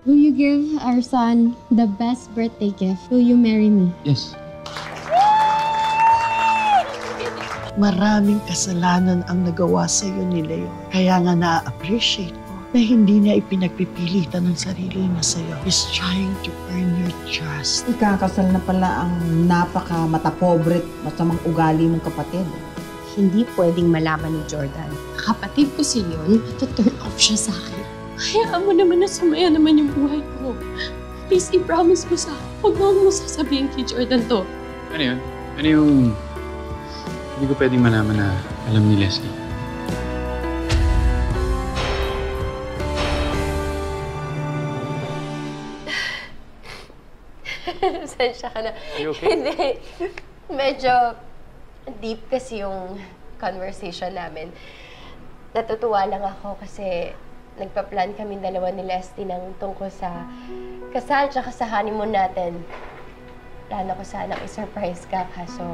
Will you give our son the best birthday gift? Will you marry me? Yes. Maraming kasalanan ang nagawa sa'yo ni Leo. Kaya nga na-appreciate ko na hindi niya ipinagpipilitan ng sarili niya sa'yo. He's trying to earn your trust. Ikakasal na pala ang napaka-matapobre at masamang ugali mong kapatid. Hindi pwedeng malaman ni Jordan. Kapatid ko si Leon, to-turn off siya sa akin. Hayaan mo naman na sumaya naman yung buhay ko. Please, i-promise mo sa akin. Huwag mo sasabihin kay Jordan to. Ano yun? Ano yung... Hindi ko pwedeng malaman na alam ni Leslie. Sensya ka na. You okay? Hindi. Medyo deep kasi yung conversation namin. Natutuwa lang ako kasi nagpa-plan kami dalawa ni Leslie ng tungkol sa kasal tsaka sa honeymoon natin. Plano ko sanang i-surprise ka, kaso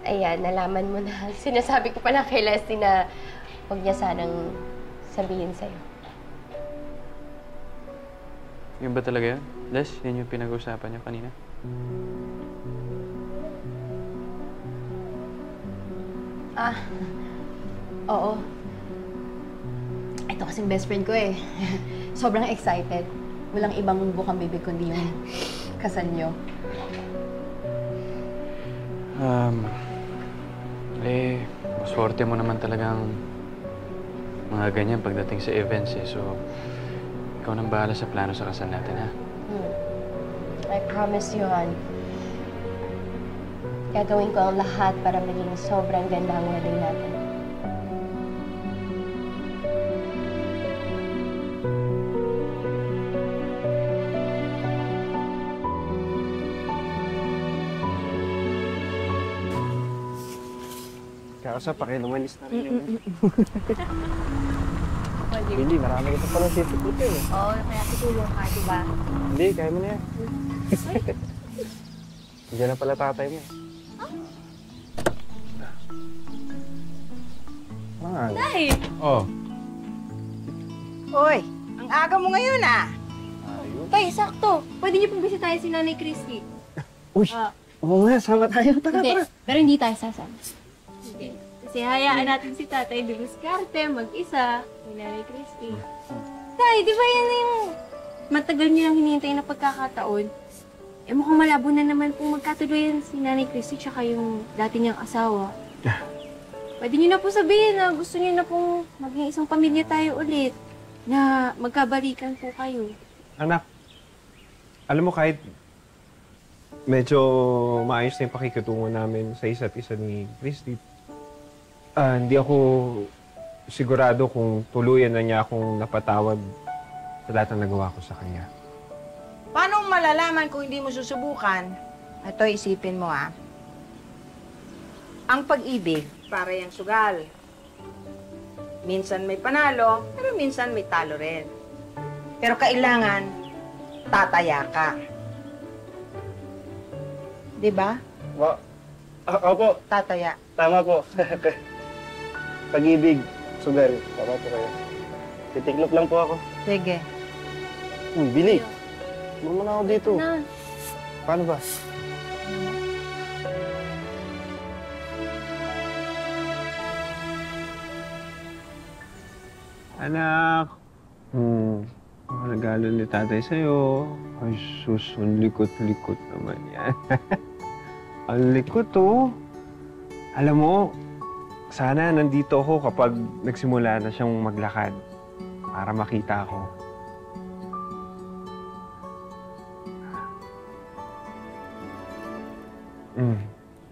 ayan, nalaman mo na. Sinasabi ko pala kay Leslie na huwag niya sanang sabihin sa'yo. Yun ba talaga yun? Les, yun yung pinag-usapan niyo kanina? Oo. Ito kasing best friend ko eh. Sobrang excited. Walang ibang bukang bibig kundi yung kasal niyo. Maswerte mo naman talagang mga ganyan pagdating sa events eh. So, ikaw nang bahala sa plano sa kasal natin, ha? I promise you, hon. Gagawin ko ang lahat para maging sobrang ganda ang wedding natin. Kaya pakilumanis na rin yun. Hindi, marami kita palang sisiputi eh. Oo, kaya tutulong ka, diba? Hindi, kaya mo na yan. Diyan na pala tatay mo. Nay! Oh. Hoy, ang aga mo ngayon ah! Tay, sakto. Pwede niyo pong bisitahin si Nanay Christy. Uy! Oo nga, sama tayo. Tara, tara. Pero hindi tayo sasama. Hindi. Kasi hayaan natin si Tatay Dumuscarte mag-isa ni Nanay Christy. Tay, di ba yan na yung matagal niyo lang hinihintay na pagkakataon? Eh mukhang malabo na naman pong magkatuluyan si Nanay Christy tsaka yung dati niyang asawa. Pwede niyo na po sabihin na gusto niyo na pong maging isang pamilya tayo ulit. Na magkabalikan po kayo. Anak, alam mo kahit medyo maayos na yung pakikitungo namin sa isa't isa ni Christy, hindi ako sigurado kung tuluyan na niya akong napatawad sa lahat ng nagawa ko sa kanya. Paano malalaman kung hindi mo susubukan? Ito, isipin mo ah. Ang pag-ibig, para yung sugal. Minsan may panalo, pero minsan may talo rin. Pero kailangan, tataya ka. Diba? Opo, Tataya. tama po. Pag-ibig, sugal. Tama po kayo. Titiklop lang po ako. Sige. Bili. Muna ako dito. Na. Paano ba? Anak. Ang regalo ni tatay sa'yo. Ay, sus, ang likot-likot naman yan. Ang likot, oh. Alam mo, sana nandito ako kapag nagsimula na siyang maglakad para makita ko.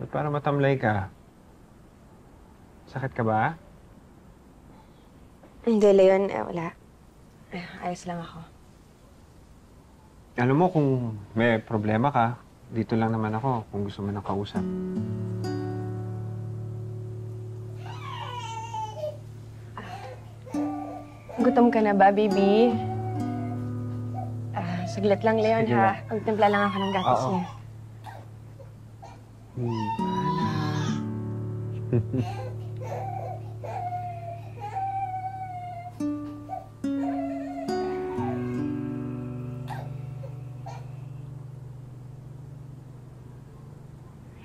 Ba't para matamlay ka? Sakit ka ba? Hindi, Leon. Wala. Ayos lang ako. Alam mo, kung may problema ka, dito lang naman ako kung gusto mo nang kausap. Gutom ka na ba, baby? Saglit lang, Leon, Sige ha? lang. Magtimpla lang ako ng gatas Oo. niya.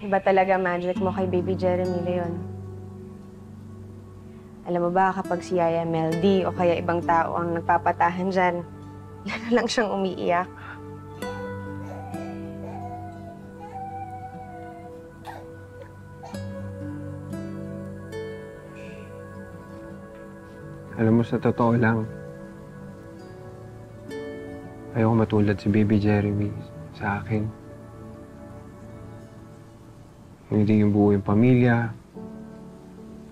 Iba talaga magic mo kay Baby Jeremy, Leon. Alam mo ba, kapag si Yaya Meldy o kaya ibang tao ang nagpapatahan dyan, lalo lang siyang umiiyak. Alam mo, sa totoo lang, ayoko matulad si Baby Jeremy sa akin. Hindi yung buo yung pamilya,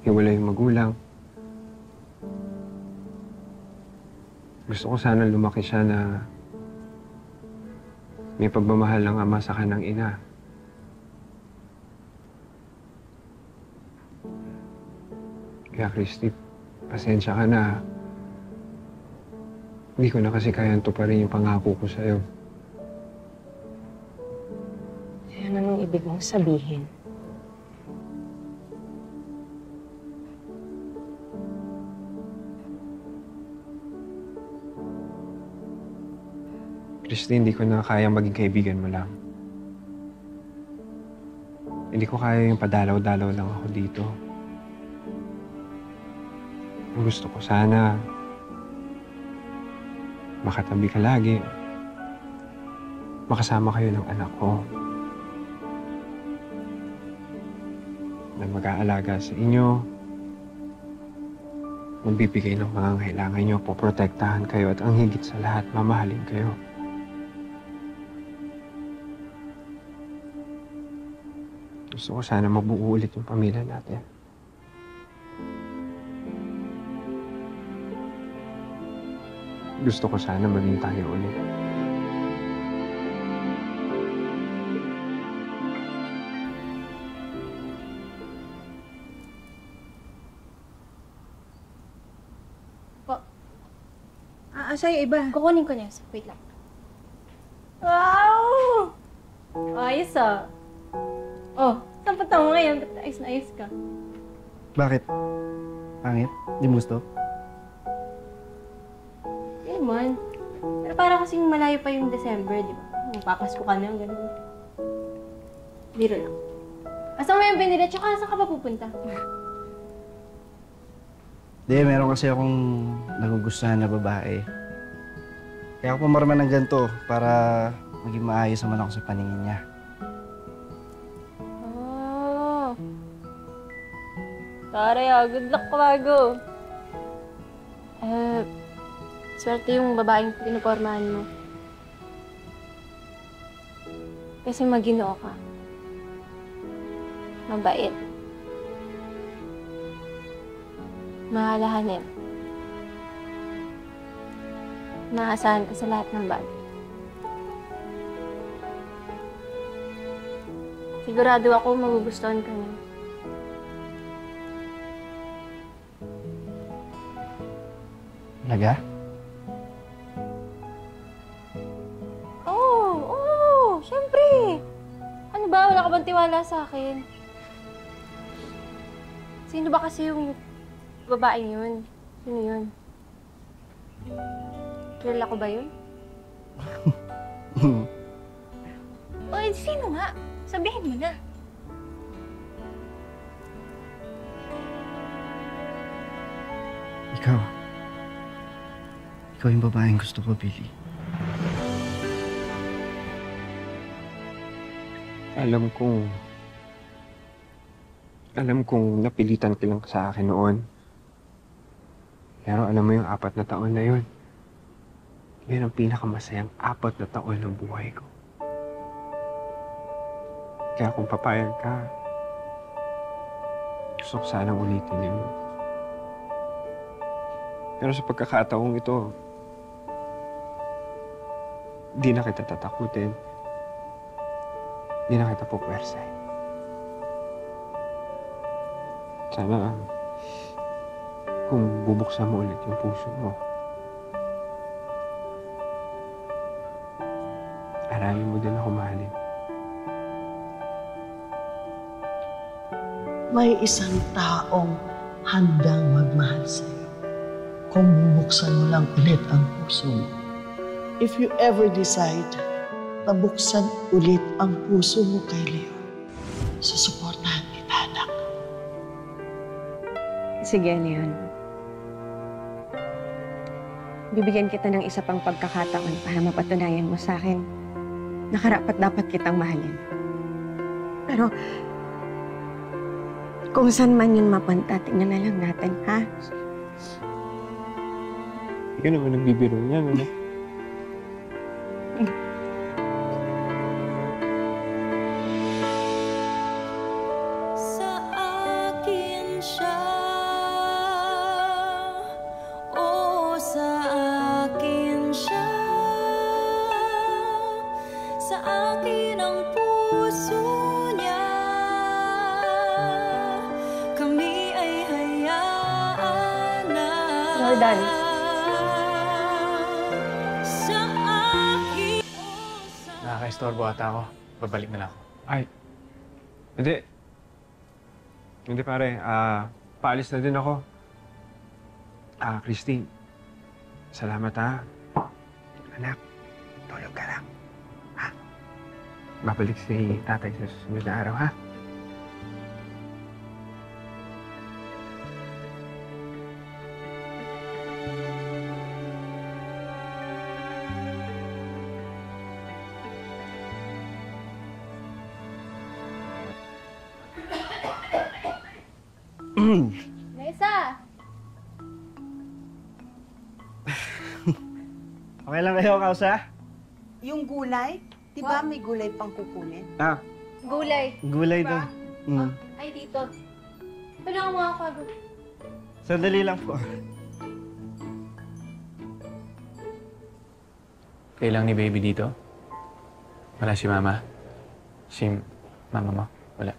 hiwalay yung magulang. Gusto ko sana lumaki siya na may pagmamahal ng ama sa kanang ina. Kaya, Christy, pasensya ka na. Hindi ko na kasi kayang tuparin yung pangako ko sa'yo. Ano nung ibig mong sabihin? Christy, hindi ko na kayang maging kaibigan mo lang. Hindi ko kaya yung padalaw-dalaw lang ako dito. Ang gusto ko sana, makatabi ka lagi. Makasama kayo ng anak ko. Na mag-aalaga sa inyo. Magbibigay ng mga kailangan nyo, poprotektahan kayo at ang higit sa lahat, mamahalin kayo. Gusto ko sana mabuo ulit yung pamilya natin. Gusto ko sana maging tayo ulit. Sa'yo iba. Kukunin ko na. Wait lang. Wow! Ayos ah. Oh, saan pa tayo ngayon? Ba't ayos na ayos ka? Bakit? Pangit? Di mo gusto? Hindi man. Pero para kasing malayo pa yung December, di ba? Magpapasko ka na, gano'n. Biro lang. Asan mo yung binili? Tsaka saan ka pa pupunta? Di, meron kasi akong nagugustuhan na babae. Kaya ako pumarma ng ganito para maging maayos naman ako sa paningin niya. Oh. Taray ah, good luck, Wago. Swerte yung babaeng pinupormahan mo. Kasi maginoo ka. Mabait. Mahalahanin. Naasahan ka sa lahat ng bagay. Sigurado ako magugustuhan ka niya. Talaga? Oo, syempre. Ano ba? Wala ka bang tiwala sa akin? Sino ba kasi yung babaeng yun? Sino yun? Kilala ko ba yun? O, sino nga? Sabihin mo na. Ikaw. Ikaw yung babaeng gusto ko, Billy. Alam kong napilitan ka lang sa akin noon. Pero alam mo yung 4 na taon na yun. Yun ang pinakamasayang 4 na taon ng buhay ko. Kaya kung papayag ka, gusto ko sanang ulitin yun. Pero sa pagkakataong ito, di na kita tatakutin. Di na kita pupwersahin. Sana, kung bubuksan mo ulit yung puso mo, aralin mo din ako mahalin. May isang taong handang magmahal sa'yo kung bubuksan mo lang ulit ang puso mo. If you ever decide na buksan ulit ang puso mo kay Leo, susuportahan kita, anak. Sige, Leon. Bibigyan kita ng isa pang pagkakataon para mapatunayan mo sa akin na karapat dapat kitang mahalin. Pero, kung saan man yun mapunta, tingnan na lang natin, ha? Hindi ka naman nagbibiro niyan, ano? Sa akin siya, oo, sa akin siya. Sa akin ang puso niya, kami ay hayaan na. Jordan. Sa akin, Nakaka-istorbo ata ako. Babalik na lang ako. Ay, hindi. Hindi pare, paalis na din ako. Christy, salamat ha. Anak, tulog ka lang. Ha? Babalik si tatay sa susunod na araw, ha? Nessa! Okay lang kayo, Kausa? Yung gulay, di ba may gulay pang kukunin? Gulay. Gulay doon. Ay, dito. Tulungan mo ako. Sandali lang po. Kailang ni baby dito? Wala si mama? Si mama mo? Wala.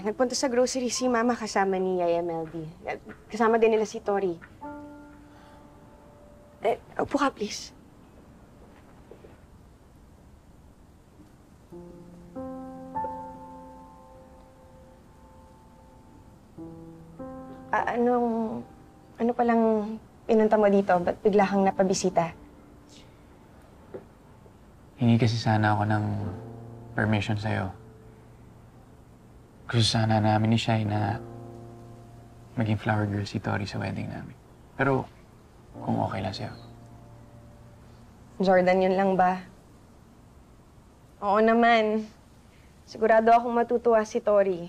Nagpunta sa grocery si Mama kasama ni Yaya Meldy. Kasama din nila si Tori. Upo ka, please. Ano palang pinunta mo dito? Ba't bigla kang napabisita? Hingi kasi sana ako ng permission sa'yo. Gusto sana namin ni Shai na maging flower girl si Tori sa wedding namin. Pero kung okay lang sa'yo. Jordan, yun lang ba? Oo naman. Sigurado akong matutuwa si Tori.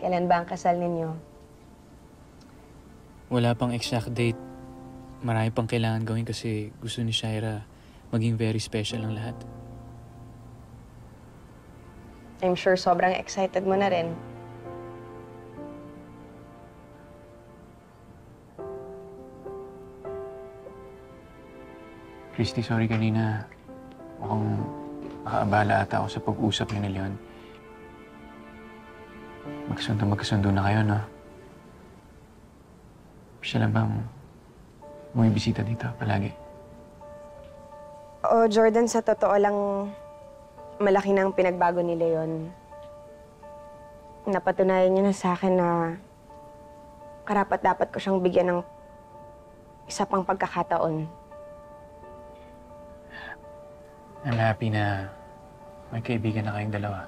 Kailan ba ang kasal ninyo? Wala pang exact date. Marami pang kailangan gawin kasi gusto ni Shaira maging very special ang lahat. I'm sure sobrang excited mo na rin. Christy, sorry kanina. Mukhang makaabala ata ako sa pag-usap niyo ni Leon. Magkasundo na kayo, no? Siya lang bang bumibisita dito palagi? Oo, Jordan, sa totoo lang, malaki nang pinagbago ni Leon. Napatunayan niya na sa akin na karapat-dapat ko siyang bigyan ng isa pang pagkakataon. I'm happy na may kaibigan na kayong dalawa.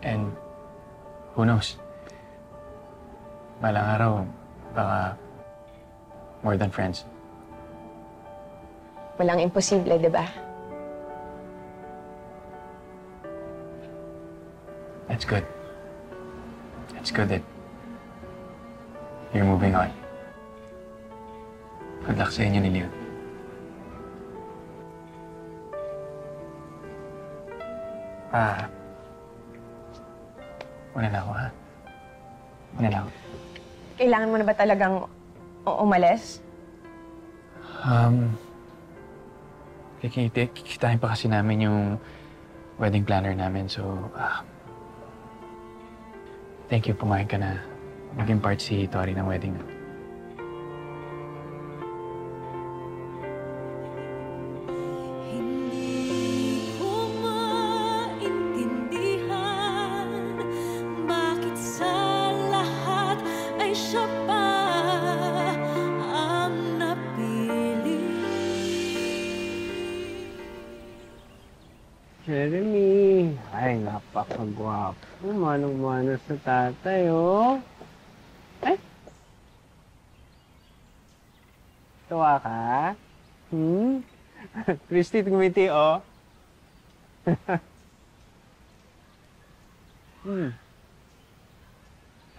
And who knows? Balang araw, baka more than friends. Walang imposible, di ba? That's good. That's good that you're moving on. Good luck sa inyo ni Leon. Una na ako, ha? Una na ako. Kailangan mo na ba talagang umalis? Kikitain pa kasi namin yung wedding planner namin, so thank you, pumayag ka na maging part si Tori ng wedding namin. hindi ko maintindihan bakit sa lahat ay siya pa ang napili. Jeremy! Napakagwapo. Manong-mano sa tatay, oh. Ay! Tuwa ka? Christy, tumiti, oh.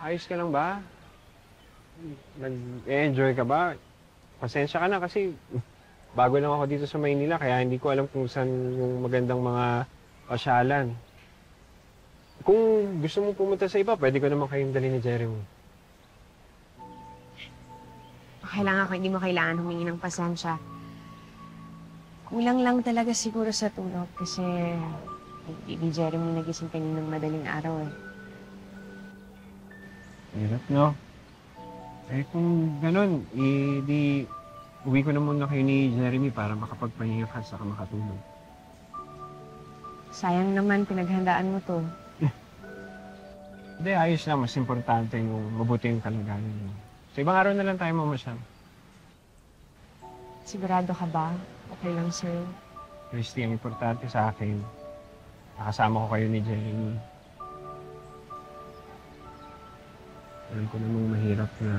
Ayos ka lang ba? Nag-enjoy ka ba? Pasensya ka na kasi bago lang ako dito sa Maynila kaya hindi ko alam kung saan yung magandang mga pasyalan. Kung gusto mong pumunta sa iba, pwede ko naman kayong dali ni Jeremy. Okay lang ako, hindi mo kailangan humingi ng pasensya. Kulang lang talaga siguro sa tulog kasi Baby Jeremy nagising kaninang madaling araw eh. Hirap, no? Eh kung ganun, di uwi ko na muna kayo ni Jeremy para makapagpahinga ka saka makatulog. Sayang naman, pinaghandaan mo to. Hindi, ayos na. Mas importante yung mabuti yung kalagayan mo. Sa ibang araw na lang tayo mamasyal. Sigurado ka ba? Okay lang, sir. Christy, ang importante sa akin, nakasama ko kayo ni Jeremy. Alam ko namang mahirap na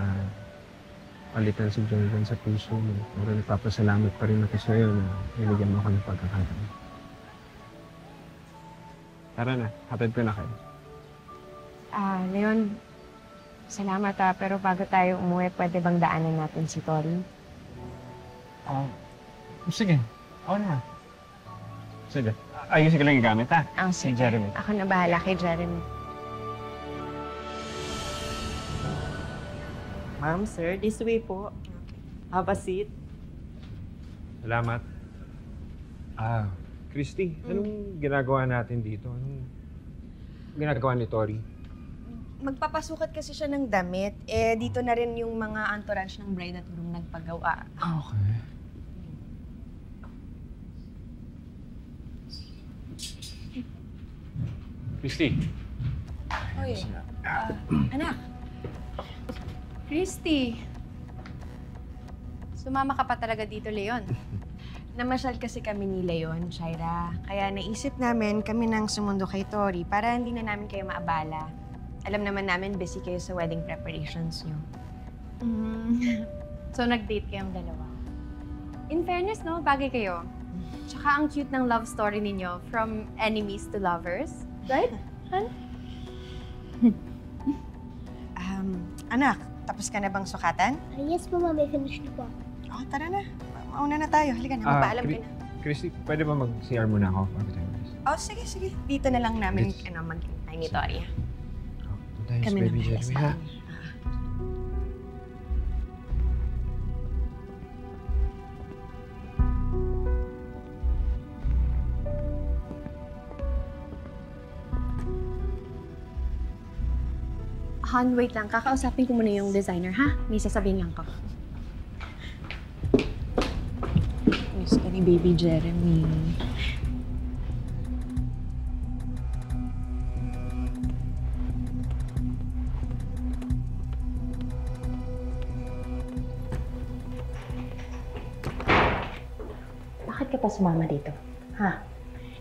palitan si Jordan sa puso mo. Pero nagpapasalamat pa rin ako sa'yo na binigyan mo ako ng pagkakataon. Tara na, hatid ko na kayo. Leon, salamat pero bago tayo umuwi, pwede bang daanan natin si Tori? Sige. Oo na. Sige. Ayusin ko lang yung gamit, ha? Si Sige. Jeremy. Ako na bahala kay Jeremy. Ma'am, sir, this way po. Have a seat. Salamat. Christy, anong ginagawa natin dito? Anong ginagawa ni Tori? Magpapasukat kasi siya ng damit. Dito na rin yung mga entourage ng bride at groom nagpagawa. Okay. Christy. Hoy, anak. Christy! Sumama ka pa talaga dito, Leon. Namasyal kasi kami ni Leon, Shaira. Kaya naisip namin kami nang sumundo kay Tori para hindi na namin kayo maabala. Alam naman namin busy kayo sa wedding preparations niyo. So, nag-date kayong dalawa. In fairness, no? Bagay kayo. Tsaka ang cute ng love story ninyo from enemies to lovers. Right, Han? Anak, tapos ka na bang sukatan? Yes po, mami. Finish na po. Tara na. Mauna na tayo. Halika na. Magpaalam ka na. Christy, pwede ba mag-CR muna ako bago tayo malis? Sige. Dito na lang namin mag-hintay ni Tori. Kami na malas ha? Han, wait lang. Kakausapin ko muna yung designer, ha? May sasabihin lang ko. Miss ka ni Baby Jeremy. Bakit ka pa sumama dito? Ha?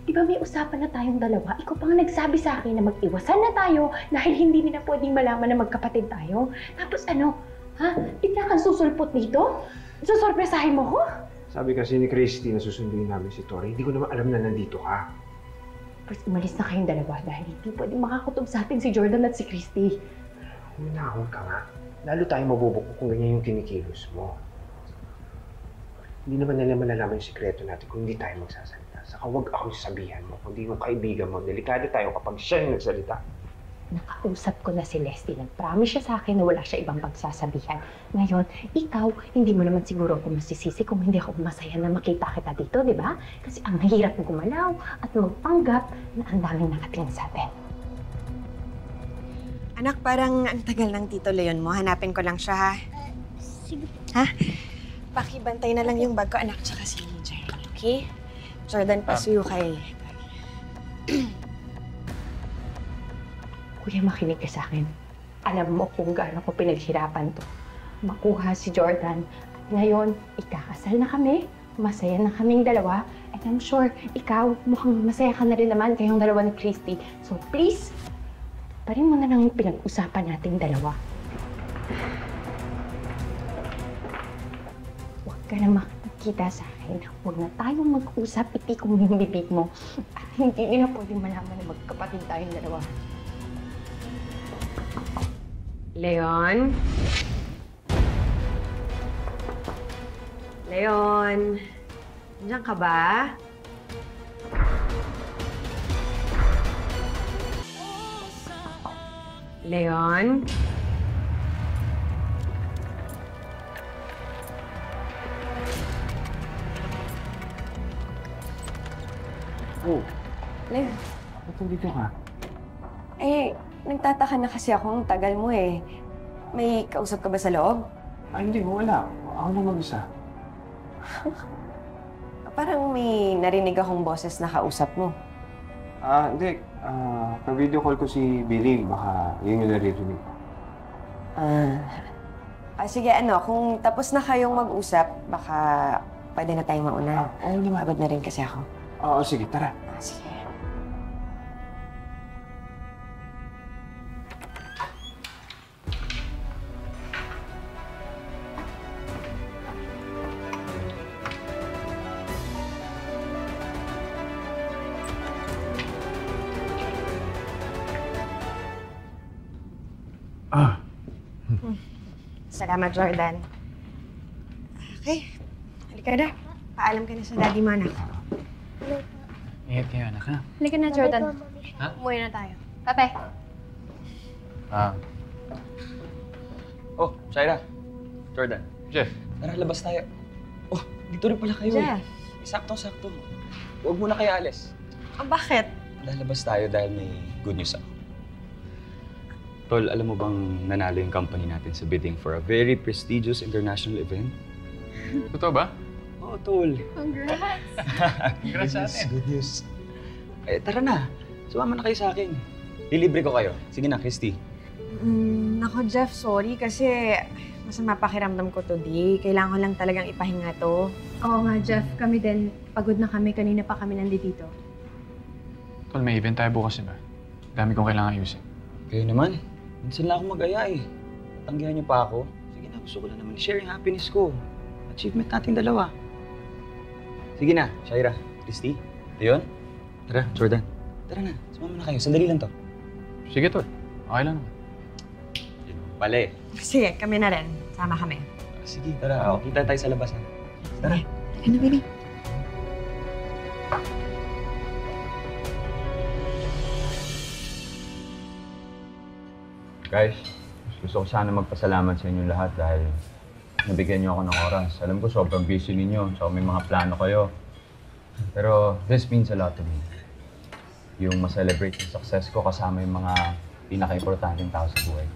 Di ba may usapan na tayong dalawa? Ikaw pang nagsabi sa akin na mag-iwasan na tayo dahil hindi nila pwedeng malaman na magkapatid tayo. Tapos ano? Ha? Bigla kang susulpot dito? Susorpresahin mo ko? Sabi kasi ni Christy na susunduin namin si Tori. Hindi ko naman alam na nandito ka. First, umalis na kayong dalawa dahil hindi pwedeng makakutob sa atin si Jordan at si Christy. Huminahon ka nga. Lalo tayong mabubuko kung ganyan yung kinikilos mo. Hindi naman nila malalaman yung sikreto natin kung hindi tayo magsasalita. Saka huwag akong sabihan mo, kundi yung kaibigan mo. Delikado tayo kapag siya yung nagsalita. Nakausap ko na si Leslie. Nag-promise siya sa akin na wala siya ibang pagsasabihan. Ngayon, ikaw, hindi mo naman siguro ako masisisi kung hindi ako masaya na makita kita dito, di ba? Kasi ang hirap na gumalaw at magpanggap na ang daming nakatingin sa atin. Anak, parang ang tagal ng Tito Leon mo. Hanapin ko lang siya, ha? Sige. Ha? Pakibantay na lang yung bag ko, anak, tsaka si Jeremy, okay? Jordan, pasuyo kay... Kuya, makinig ka sa akin. Alam mo kung gaano ko pinaghirapan to. Makuha si Jordan. At ngayon, ikakasal na kami. masaya na kaming dalawa. And I'm sure, ikaw, mukhang masaya ka na rin naman kayong dalawa ni Christy. So please, pa rin mo na lang yung pinag-usapan nating dalawa. Huwag ka na makikita sa akin. Huwag na tayong mag-usap, itik mo yung bibig mo. At hindi nila pwedeng malaman na magkapatid tayong dalawa. Leon? Leon? Nandiyan ka ba? Leon? Oh, Leon? ba't nandito ka? Nagtataka na kasi ako, ang tagal mo eh. May kausap ka ba sa loob? Hindi, wala. Ako na mag-isa. Parang may narinig akong boses na kausap mo. Hindi. Pa-video call ko si Billy. Baka yun yung naririnig. Sige, kung tapos na kayong mag-usap, baka pwede na tayong mauna. Oo naman. Pagod na rin kasi ako. Oo, sige. Tara. Sige. Salamat, Jordan. Okay, halika na. Paalam ka na sa daddy mo, anak. Ingat kayo, anak, ha? Halika na, Jordan. Ha? Umuwi na tayo. Pepe. Oh, Shaira. Jordan. Jeff. Tara, labas tayo. Oh, dito rin pala kayo Jeff. Saktong-sakto. Huwag muna kayo alis. Bakit? Lalabas tayo dahil may good news ako. Tol, alam mo bang nanalo yung company natin sa bidding for a very prestigious international event? Totoo ba? Oo, Tol. Congrats! Congrats sa atin. Good news. Tara na. Sumama na kayo sa akin. Lilibre ko kayo. Sige na, Christy. Nako, Jeff, sorry kasi masama pakiramdam ko today. Kailangan ko lang talagang ipahinga to. Oo nga, Jeff. Kami din. Pagod na kami. Kanina pa kami nandito. Tol, may event tayo bukas, diba? Dami kong kailangan ayusin. Kayo naman. Minsan lang ako mag-aya eh. Tanggihan niyo pa ako. Sige na, gusto ko lang naman i-share yung happiness ko. Achievement nating dalawa. Sige na, Shaira, Christy, Leon. Tara, Jordan. Tara na, sumama na kayo. Sandali lang to. Sige, Tol. Okay lang naman. Pala eh. Sige, kami na rin. Sama kami. Sige, tara. Kita tayo sa labas ha. Tara. Tara na, Billy. Guys, gusto ko sana magpasalamat sa inyo lahat dahil nabigyan niyo ako ng oras. Alam ko sobrang busy ninyo, so may mga plano kayo. Pero this means a lot to me. Yung ma-celebrate yung success ko kasama yung mga pinaka-importanteng tao sa buhay.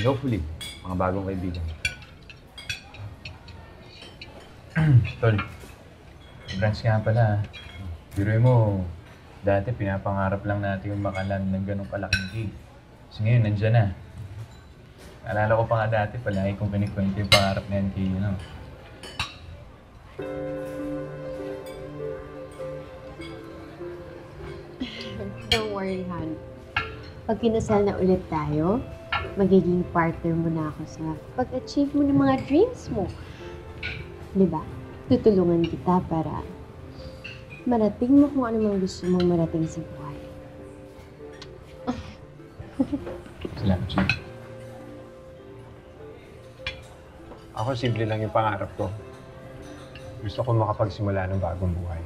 And hopefully, mga bagong kaibigan. Tol, congrats nga pala. Biruin mo, dati pinapangarap lang natin yung makalan ng ganong kalaking cake. Kasi ngayon, nandyan na. Naalala ko pa nga dati, palagi kong kinikwento yung pangarap na yan kay, Don't worry, Han. Pag kinasal na ulit tayo, magiging partner mo na ako sa pag-achieve mo ng mga dreams mo. Diba? Tutulungan kita para marating mo kung ano mang gusto mong marating sa buhay. Salamat siya. Ako, simple lang yung pangarap ko. Gusto ko makapagsimula ng bagong buhay.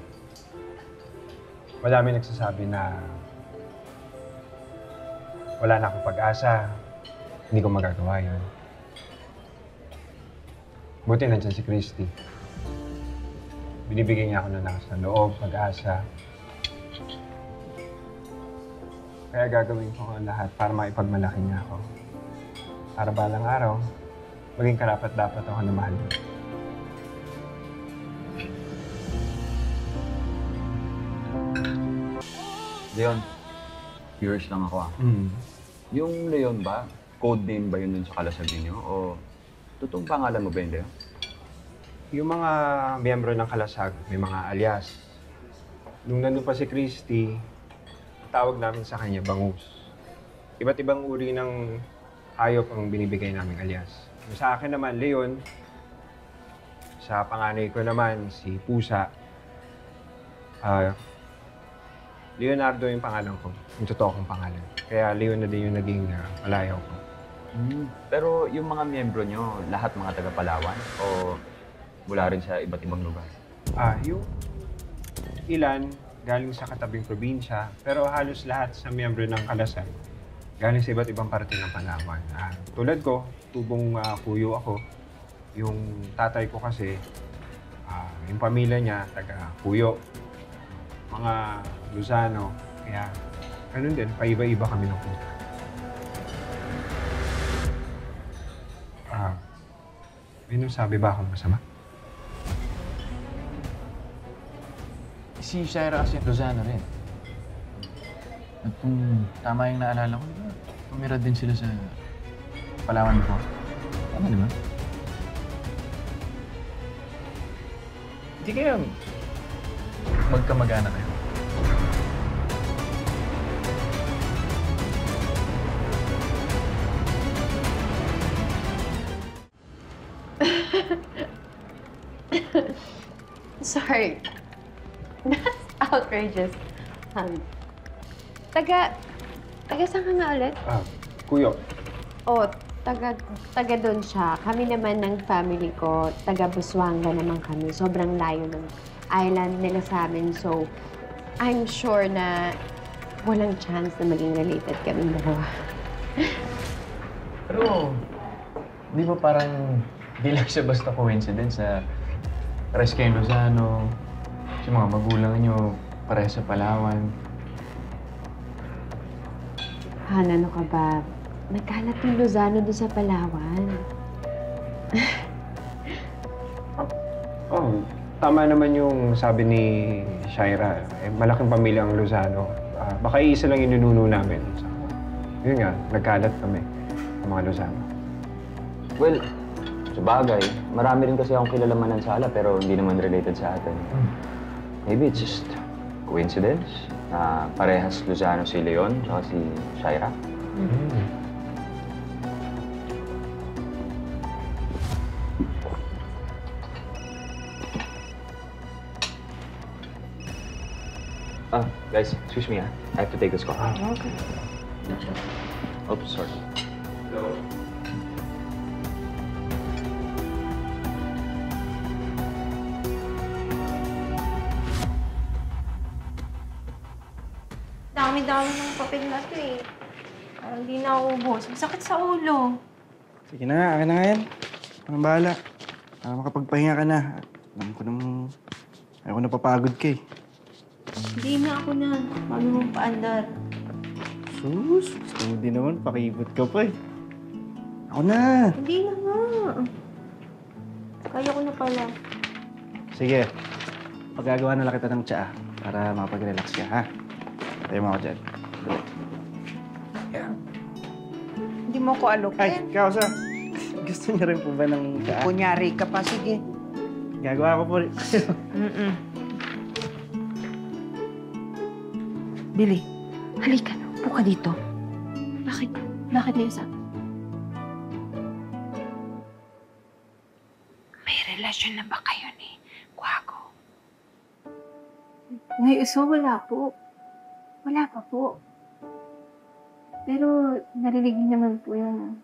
Madami nagsasabi na wala na akong pag-asa, hindi ko magagawa yun. Buti nandiyan si Christy. Binibigyan niya ako ng lakas ng loob, pag-asa. Kaya gagawin ko ang lahat para maipagmalaki niya ako. Para balang araw, maging karapat-dapat ako na mahal mo. Leon, curious lang ako Yung Leon ba, code name ba yun dun sa kalasal ninyo? O totoong pangalan mo ba yun, Leon? yung mga miyembro ng Kalasag, may mga alias. Nung nandun pa si Christy, tawag namin sa kanya bangus. Iba't ibang uri ng hayop ang binibigay naming alias. Yung sa akin naman, Leon. Sa panganay ko naman, si Pusa. Leonardo yung pangalan ko. Yung totoo kong pangalan. Kaya Leon na din yung naging palayaw ko. Pero yung mga miyembro nyo, lahat mga taga Palawan? O mula rin sa iba't ibang lugar? Yung ilan galing sa katabing probinsya, pero halos lahat sa miyembro ng Kalasag galing sa iba't ibang parte ng Palawan. Tulad ko, tubong kuyo ako. Yung tatay ko kasi, yung pamilya niya, taga Puyo. Mga Luzano. Kaya, ganun din, paiba-iba kami ng punta. May nasabi ba akong masama? Si Shaira kasi Lozano rin. At kung tama yung naalala ko, tumira din sila sa Palawan ko. Tama, di ba? Hindi kayo magkamag-anak kayo. Sorry. That's outrageous. Taga saan ka nga ulit? Kuyo. Oh, taga doon siya. Kami naman ng family ko, taga Busuanga naman kami. Sobrang layo ng island nila sa amin. So, I'm sure na walang chance na maging related kaming dalawa. Pero, di ba parang di lang siya basta coincidence na pares kayong Lozano, yung mga magulang nyo, pares sa Palawan. Han, ano ka ba? Nagkalat yung Lozano doon sa Palawan. Tama naman yung sabi ni Shaira. Malaking pamilya ang Lozano. Baka iisa lang inununo namin. So, yun nga, nagkalat kami ng mga Lozano. Well, sabagay, marami rin kasi akong kilala Manansala pero hindi naman related sa atin. Maybe it's just coincidence na parehas Lozano si Leon at si Shaira. Guys, excuse me, I have to take this call. Okay. Oh, sorry. Hello? Dami-dami ng papel na ito eh. Parang di na ubos. Masakit sa ulo. Sige na nga, akin na nga yan. Anong bahala? Para makapagpahinga ka na. Alam ko namang ayaw ko napapagod ka eh. Hindi na ako na. Mami mong paandar. Sus, gusto mo din naman, pakibot ka pa eh. Ako na! Hindi na nga. Kaya ko na pala. Sige, paggagawa na lang kita ng tsaa para makapag-relax ka, ha? Tayo mo ako dyan. Yeah. Hindi mo ko alokin. Ay, ikaw sa. Gusto niyo rin po ba ng tsaa? Kunyari ka pa, sige. Gagawa ko po rin. Billy, halika. Upo ka dito. Bakit? Bakit na yung May relasyon na ba kayo ni Kwago? Ngayon, so wala po. Wala pa po. Pero narinig niyo naman po yung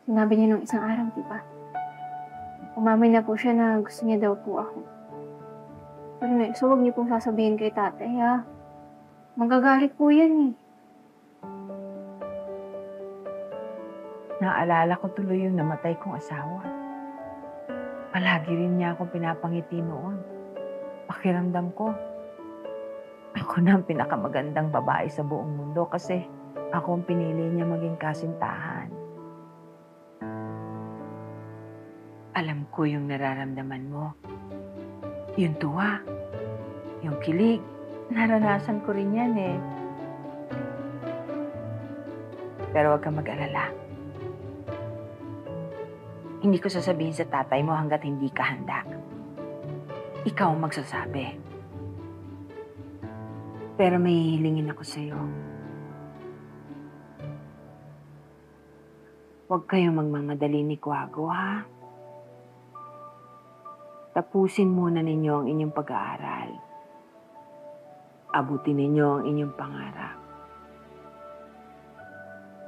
sinabi niya nung isang araw, di ba? Umamin na po siya na gusto niya daw po ako. Pero so huwag niyo pong sasabihin kay tatay, ha? Magagalit po yan, eh. Naalala ko tuloy yung namatay kong asawa. Palagi rin niya akong pinapangiti noon. Pakiramdam ko, ako na ang pinakamagandang babae sa buong mundo kasi ako ang pinili niya maging kasintahan. Alam ko yung nararamdaman mo. Yung tuwa, yung kilig. Naranasan ko rin yan eh. Pero huwag kang mag-alala. Hindi ko sasabihin sa tatay mo hanggat hindi ka handa. ikaw ang magsasabi. Pero may hihilingin ako sa'yo. Huwag kayong magmamadali ni Kuago, ha? Tapusin muna ninyo ang inyong pag-aaral. Abutin ninyo ang inyong pangarap.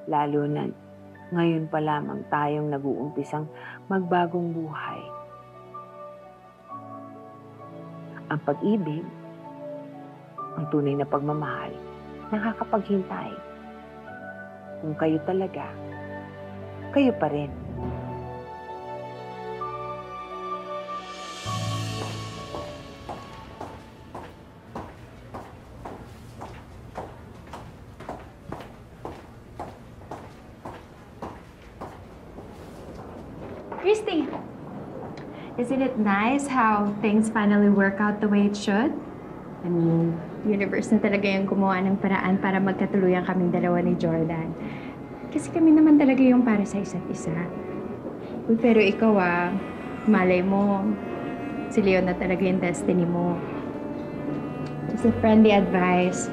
Lalo na ngayon pa lamang tayong nag-uumpisang magbagong buhay. Ang pag-ibig, ang tunay na pagmamahal, nakakapaghintay. Kung kayo talaga, kayo pa rin. Christy, isn't it nice how things finally work out the way it should? I mean, universe na talaga yung gumawa ng paraan para magkatuluyan kaming dalawa ni Jordan. Kasi kami naman talaga yung para sa isa't isa. Uy, pero ikaw malay mo, si Leon na talaga yung destiny mo. Just a friendly advice.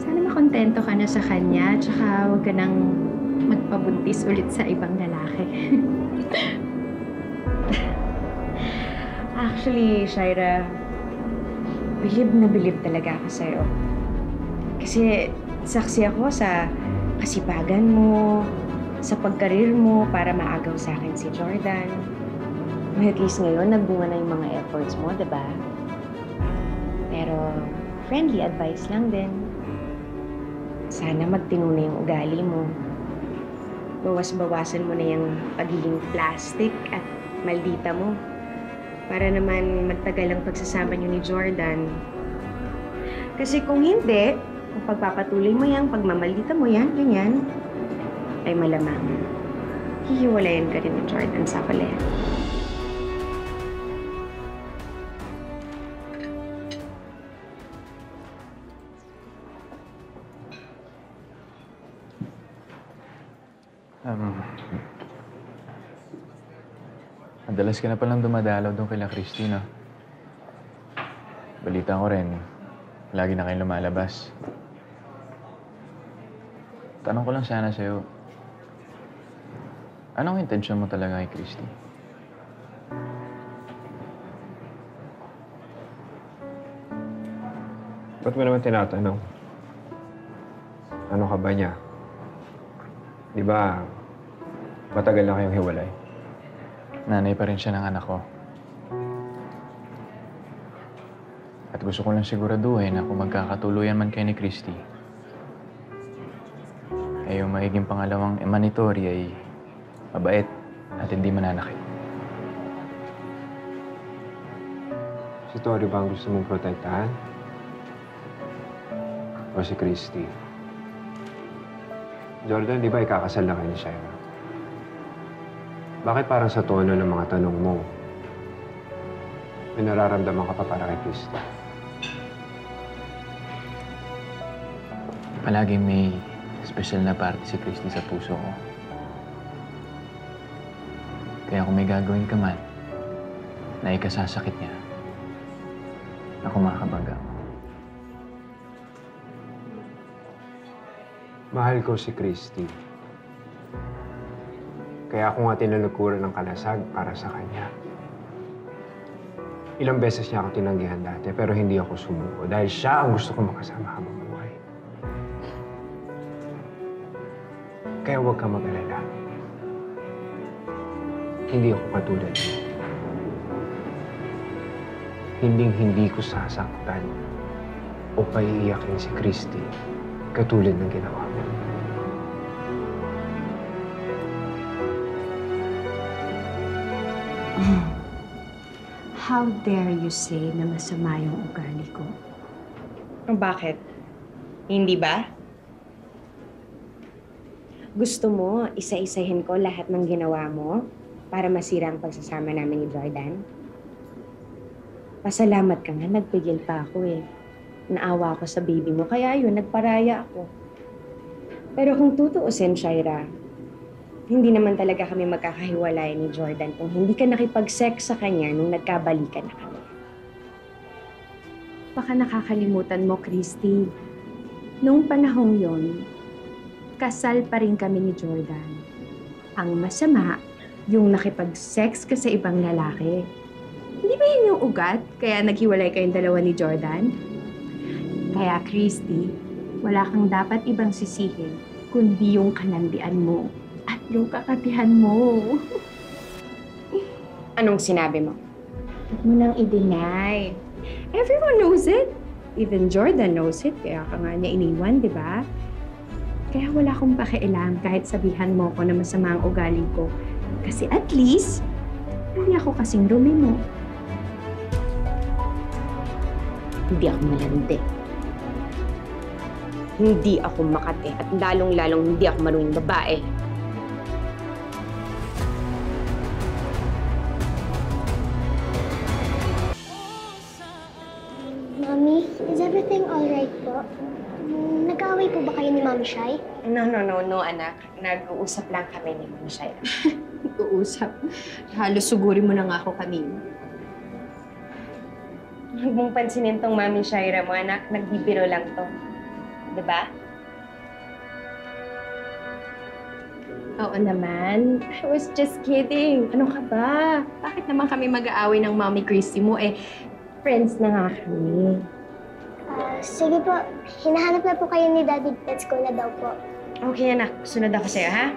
Sana makontento ka na sa kanya, tsaka huwag ka nang magpabuntis ulit sa ibang lalaki. Actually, Shaira, bilib talaga ako sa'yo. Kasi saksi ako sa kasipagan mo, sa pagkarir mo para maagaw sa akin si Jordan. Well, at least ngayon, nagbunga na yung mga efforts mo, diba? Pero friendly advice lang din. Sana magtino na yung ugali mo. Bawas-bawasan mo na yung pagiging plastic at maldita mo. Para naman magtagal ang pagsasama niyo ni Jordan. Kasi kung hindi, kung pagpapatuloy mo yan, pagmamaldita mo yan, ganyan, ay malamang hihiwalayan ka rin ni Jordan sa palet. Madalas ka na palang dumadalaw doon kila Christine, no? Balita ko rin, lagi na kayong lumalabas. Tanong ko lang sana sa'yo, anong intensyon mo talaga kay Christy? Ba't mo naman tinatanong? Ano ka ba niya? Di ba, matagal na kayong hiwalay? Nanay pa rin siya ng anak ko. At gusto ko lang siguraduhin na kung magkakatuluyan man kayo ni Christy, ay yung magiging pangalawang emanitory ay mabait at hindi mananakit. Si Tori ba ang gusto mong protektahan? O si Christy? Jordan, di ba ikakasal na kayo ni Shaira? Bakit parang sa tono ng mga tanong mo, may nararamdaman ka pa para kay Christy? Palaging may special na parte si Christy sa puso ko. Kaya kung may gagawin ka man na ikasasakit niya, ako makakabangga. Mahal ko si Christy. Kaya ako nga tinalikuran ng kalasag para sa kanya. Ilang beses niya ako tinanggihan dati, pero hindi ako sumuko dahil siya ang gusto kong makasama habang buhay. Kaya huwag kang mag-alala. Hindi ako katulad mo. Hinding-hindi ko sasaktan o paiiyakin si Christy katulad ng ginawa mo. How dare you say na masama yung ugali ko? Bakit? Hindi ba? Gusto mo isa-isahin ko lahat ng ginawa mo para masira ang pagsasama namin ni Jordan? Pasalamat ka nga, nagpigil pa ako eh. Naawa ako sa baby mo, kaya yun, nagparaya ako. Pero kung tutuusin, Shaira, hindi naman talaga kami magkakahiwalay ni Jordan kung hindi ka nakipag-sex sa kanya nung nagkabalikan na kami. Baka nakakalimutan mo, Christy. Noong panahong yon, kasal pa rin kami ni Jordan. Ang masama, yung nakipag-sex ka sa ibang lalaki. Hindi ba yun yung ugat? Kaya naghiwalay kayong dalawa ni Jordan? Kaya, Christy, wala kang dapat ibang sisihin kundi yung kalandian mo at yung kakapihan mo. Anong sinabi mo? Huwag mo nang i-deny. Everyone knows it. Even Jordan knows it. Kaya ka nga niya iniwan, di ba? Kaya wala akong pakialam kahit sabihan mo ko na masama ang ugali ko. Kasi at least, hindi ako kasing dumi mo. Hindi ako malandi. Hindi ako makate at lalong-lalong hindi ako marunong babae. Mommy, is everything alright po? Nag-aaway po ba kayo ni Mami Shai? No, anak. Nag-uusap lang kami ni Mami Shai. Uusap. Halos sugurin mo na nga ako kanina. Huwag mong pansinin tong Mami Shaira mo, anak. Nagbibiro lang to. Diba? Oo naman. I was just kidding. Ano ka ba? Bakit naman kami mag-aaway ng Mommy Christy mo? Friends na nga kami. Sige po. Hinahanap na po kayo ni Daddy. Let's go na daw po. Okay, anak. Sunod ako sa'yo, ha?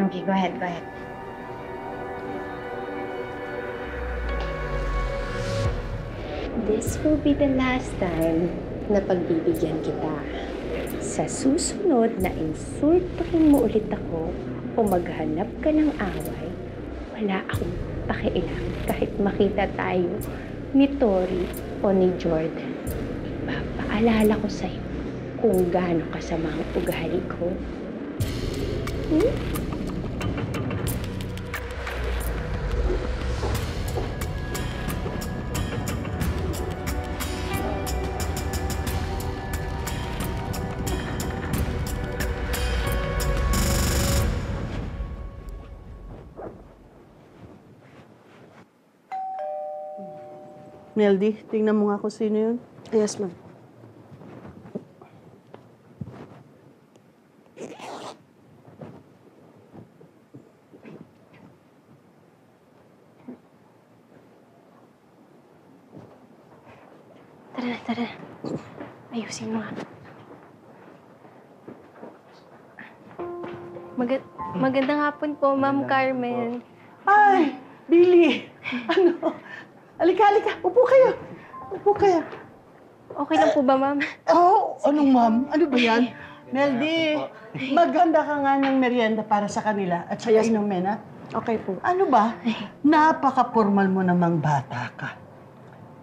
Okay, go ahead. This will be the last time na pagbibigyan kita. Sa susunod na insultuhin mo ulit ako o maghanap ka ng away, wala akong pakialam kahit makita tayo ni Tori o ni Jordan. Papaalala ko sa'yo kung gaano kasama ang ugali ko. Meldy, tingnan mo nga kung sino yun. Yes, ma'am. Tara. Ayusin mo. Magandang hapon po, Ma'am Carmen. Ay, Billy! Ano? Halika. Upo kayo. Okay lang po ba, Ma'am? Oh, anong ma'am? Ano ba yan? Meldy, maghanda ka nga ng merienda para sa kanila at sa inumin, ha? Okay po. Ano ba? Napaka-formal mo namang bata ka.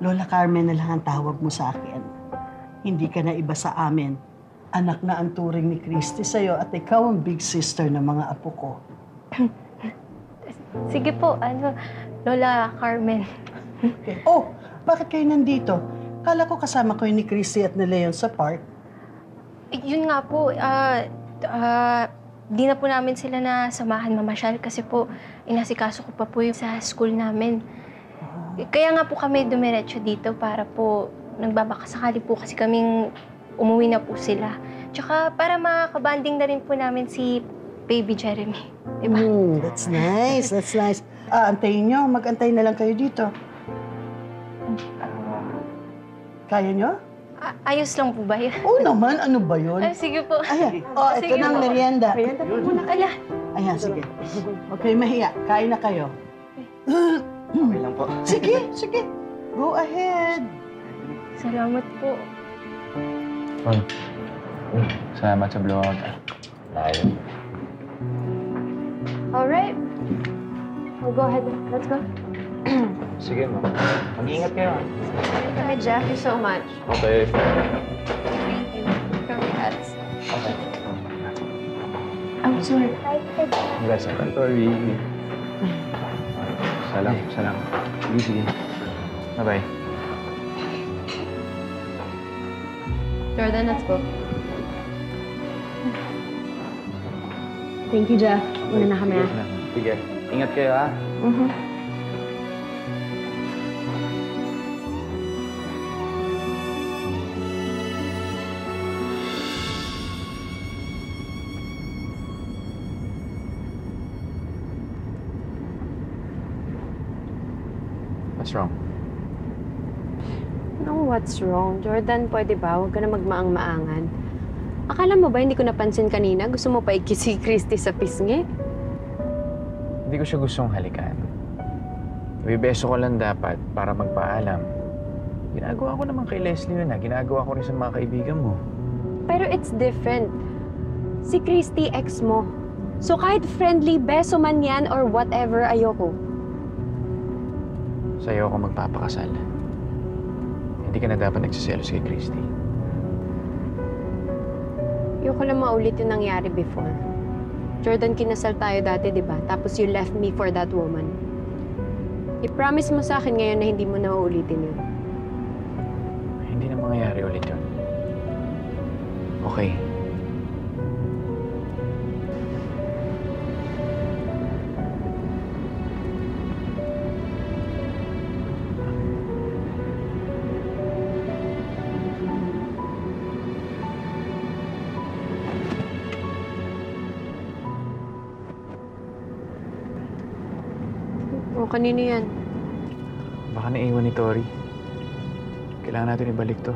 Lola Carmen na lang ang tawag mo sa akin. Hindi ka na iba sa amin. Anak na ang turing ni Christy sa'yo at ikaw ang big sister ng mga apo ko. Sige po, Lola Carmen. Okay. Oh, bakit kayo nandito? Kala ko kasama ko ni Christy at ni Leon sa park. Yun nga po, di na po namin sila na samahan mamasyal kasi po inasikaso ko pa po yung sa school namin. Kaya nga po kami dumiretso dito para po nagbabakasakali po kasi kaming umuwi na po sila. Tsaka para makakabanding na rin po namin si Baby Jeremy. Diba? That's nice. Antayin nyo. Mag-antay na lang kayo dito. Kaya nyo? Ayos lang po ba yun? Oo naman. Ano ba yun? Sige po. Ayan. Ito Sige na ang po. merienda. Merienda po muna. Ayan, sige. Okay, mahiya. Kain na kayo. Okay lang po. Sige. Go ahead. Salamat po. Salamat sa blowout. Alright. We'll go ahead. Let's go. Sige, ma'am. Mag-iingat kayo. Kami, Jeff. Thank you so much. Okay. Thank you. Congrats. Okay. I'm sorry. Congrats, Tori. Salam. Sige. Bye-bye. Jordan, let's go. Thank you, Jeff. Una na kami, Sige. Ingat kayo, ha? What's wrong? No, what's wrong? Jordan, pwede ba? Huwag ka na magmaang-maangan. Akala mo ba hindi ko napansin kanina? Gusto mo pa ikis si Christy sa pisngi? Hindi ko siya gustong halikan. Ibibeso ko lang dapat para magpaalam. Ginagawa ko naman kay Leslie yun, ha? Ginagawa ko rin sa mga kaibigan mo. Pero it's different. Si Christy, ex mo. So kahit friendly, beso man yan or whatever, ayoko. Sa'yo ako magpapakasal. Hindi ka na dapat nagsiselos kay Christy. Ayoko lang maulit yung nangyari before. Jordan, kinasal tayo dati, di ba? Tapos you left me for that woman. I-promise mo sa akin ngayon na hindi mo na uulitin yun. Hindi na mangyayari ulit yun. Okay. O, kanino yan? Baka naiwan ni Tori. Kailangan natin ibalik to.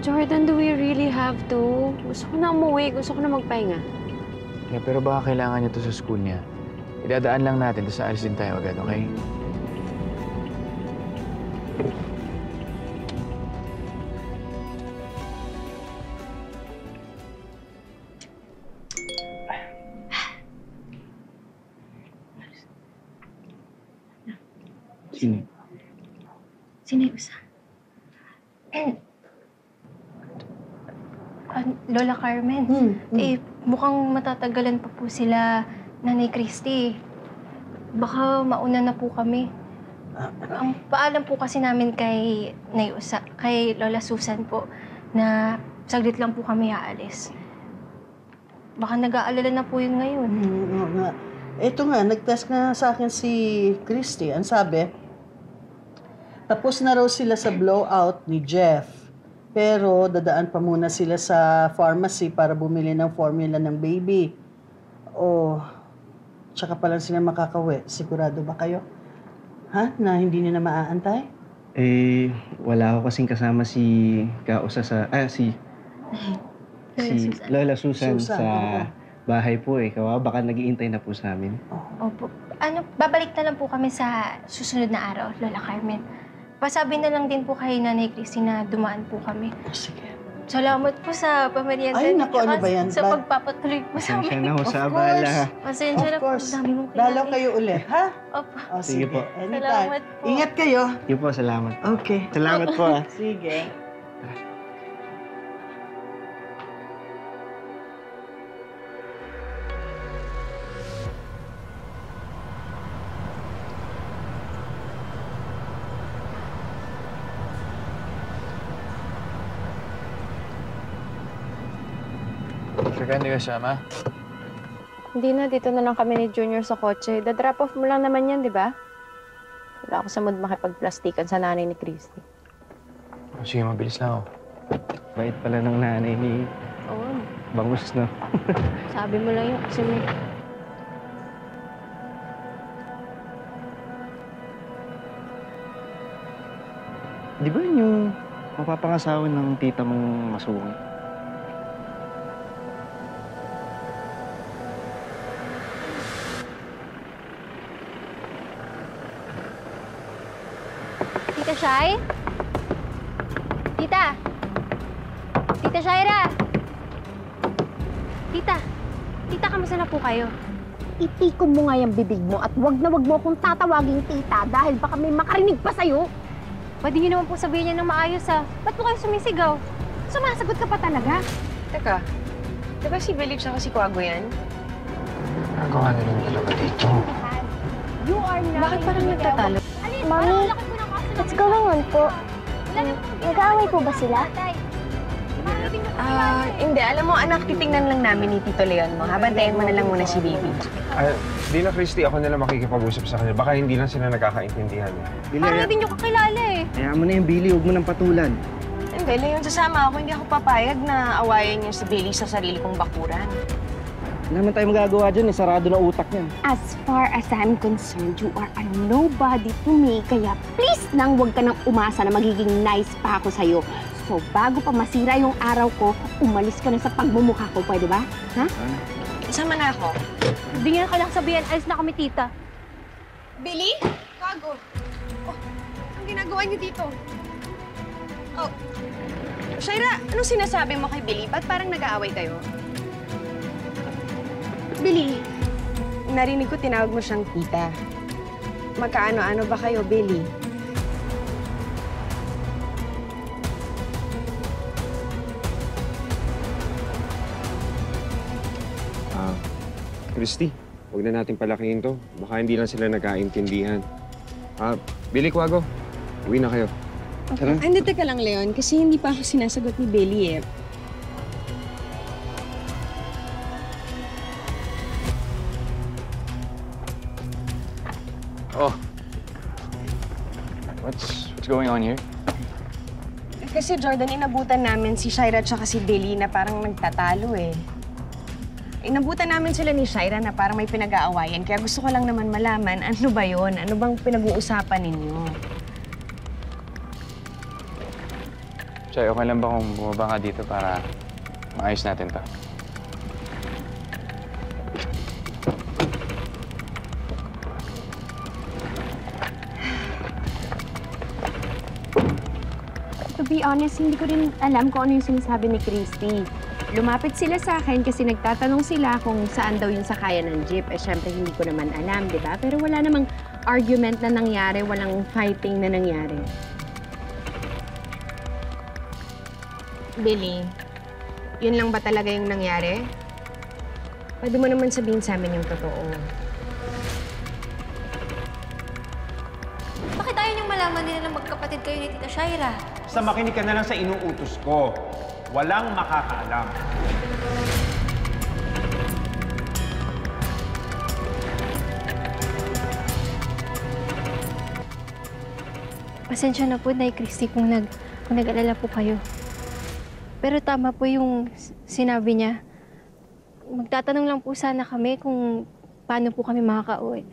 Jordan, do we really have to? Gusto ko na umuwi. Gusto ko na magpahinga. Yeah, pero baka kailangan niya to sa school niya. Idadaan lang natin, tapos aalis din tayo agad, okay? Sino? Sino yung isa? Lola Carmen, mukhang matatagalan pa po sila Nanay Christy. Baka mauna na po kami. Ang paalam po kasi namin kay kay Lola Susan po, na saglit lang po kami aalis. Baka nag-aalala na po yun ngayon. Oo nga. Ito nga, nag-test nga sa akin si Christy. Ang sabi, tapos na raw sila sa blowout ni Jeff. Pero dadaan pa muna sila sa pharmacy para bumili ng formula ng baby. O, tsaka pa lang sila makakauwi. Sigurado ba kayo? Ha? Na hindi niyo na maaantay? Eh, wala ako kasing kasama si Kausa sa... si Lola Susan sa bahay po eh. Kawa, baka nag-iintay na po sa amin. Opo. Babalik na lang po kami sa susunod na araw, Lola Carmen. Pasabi na lang din po kay Nanay Christy na dumaan po kami. Sige. Salamat po sa pamerienda. Ay, naku, ano ba yan? Sa pagpapatuloy po sa amin. Pasensya na ho sa abala. Pasensya na po. Dami mong Dalaw kayo ulit, ha? Opo. O, Sige po. Anytime. Salamat po. Ingat kayo. Sige po, salamat. Okay. Salamat po ah. Sige. Sure ka, hindi ka sama? Hindi na, dito na lang kami ni Junior sa kotse. Da-drop off mo lang naman yan, di ba? Wala ako sa mood makipagplastikan sa nanay ni Christy. Oh, sige, mabilis lang ako. Bait pala ng nanay ni Oo. Bangus, no? Sabi mo lang yun kasi may... Di ba yun yung mapapangasawa ng tita mong masungit? Tita Shai? Tita! Tita Shaira! Tita! Tita, kamusta na po kayo? Itikom mo nga yung bibig mo at wag na wag mo akong tatawaging tita dahil baka may makarinig pa sa'yo. Pwede niyo naman po sabihin niya ng maayos Ba't po kayo sumisigaw? Sumasagot ka pa talaga. Teka, di ba si Believe sa si Kwago yan? Nagawa na rin talaga dito. You are now... Bakit parang nagtatalo? Mami, what's going on po? Nag-aaway po ba sila? Hindi. Alam mo, anak, titingnan lang namin ni Tito Leon mo. Habantayan mo na lang muna si baby. Di na, Christy, ako na lang makikipag-usap sa kanila. Baka hindi lang sila nagkakaintindihan. Parang hindi niyo kakilala eh. Kaya mo na yung Billy, huwag mo nang patulan. Hindi, Leon, sasama ako. Hindi ako papayag na awayan niyo si Billy sa sarili kong bakuran. Wala naman tayo magagawa dyan eh. Sarado na utak niyan. As far as I'm concerned, you are a nobody to me. Kaya please lang huwag ka nang umasa na magiging nice pa ako sa'yo. So bago pa masira yung araw ko, umalis ka na sa pagmumukha ko. Pwede ba? Ha? Isama na ako. Hindi nga ka lang sabihan. Alis na kami, tita. Billy? Kago. Oh, anong ginagawa niyo dito? Oh. Shaira, anong sinasabi mo kay Billy? Ba't parang nag-aaway kayo? Billy, narinig ko tinawag mo siyang tita. Magkaano-ano ba kayo, Billy? Christy, huwag na natin palakihin to. Baka hindi lang sila nagkaintindihan. Billy, Quago, uwi na kayo. Okay. Hindi, teka lang, Leon, kasi hindi pa ako sinasagot ni Billy eh. Oh. What's going on here? Kasi Jordan, inabutan namin si Shaira at si Billy na parang nagtatalo eh. Inabutan namin sila ni Shaira na parang may pinag-aawayan. Kaya gusto ko lang naman malaman, ano ba yon? Ano bang pinag-uusapan ninyo? Chay, okay lang ba kung bumaba ka dito para maayos natin to? To be honest, hindi ko rin alam kung ano yung sinasabi ni Christy. Lumapit sila sa akin kasi nagtatanong sila kung saan daw yung sakayan ng jeep. Eh, syempre, hindi ko naman alam, di ba? Pero wala namang argument na nangyari, walang fighting na nangyari. Billy, yun lang ba talaga yung nangyari? Pwede mo naman sabihin sa amin yung totoo. Bakit ayaw niyong malaman nila na magkapatid kayo ni Tita Shaira? Basta makinig ka na lang sa inuutos ko. Walang makakaalam. Pasensya na po, Nay Christy, kung nag-alala po kayo. Pero tama po yung sinabi niya. Magtatanong lang po sana kami kung paano po kami makaka-uwi.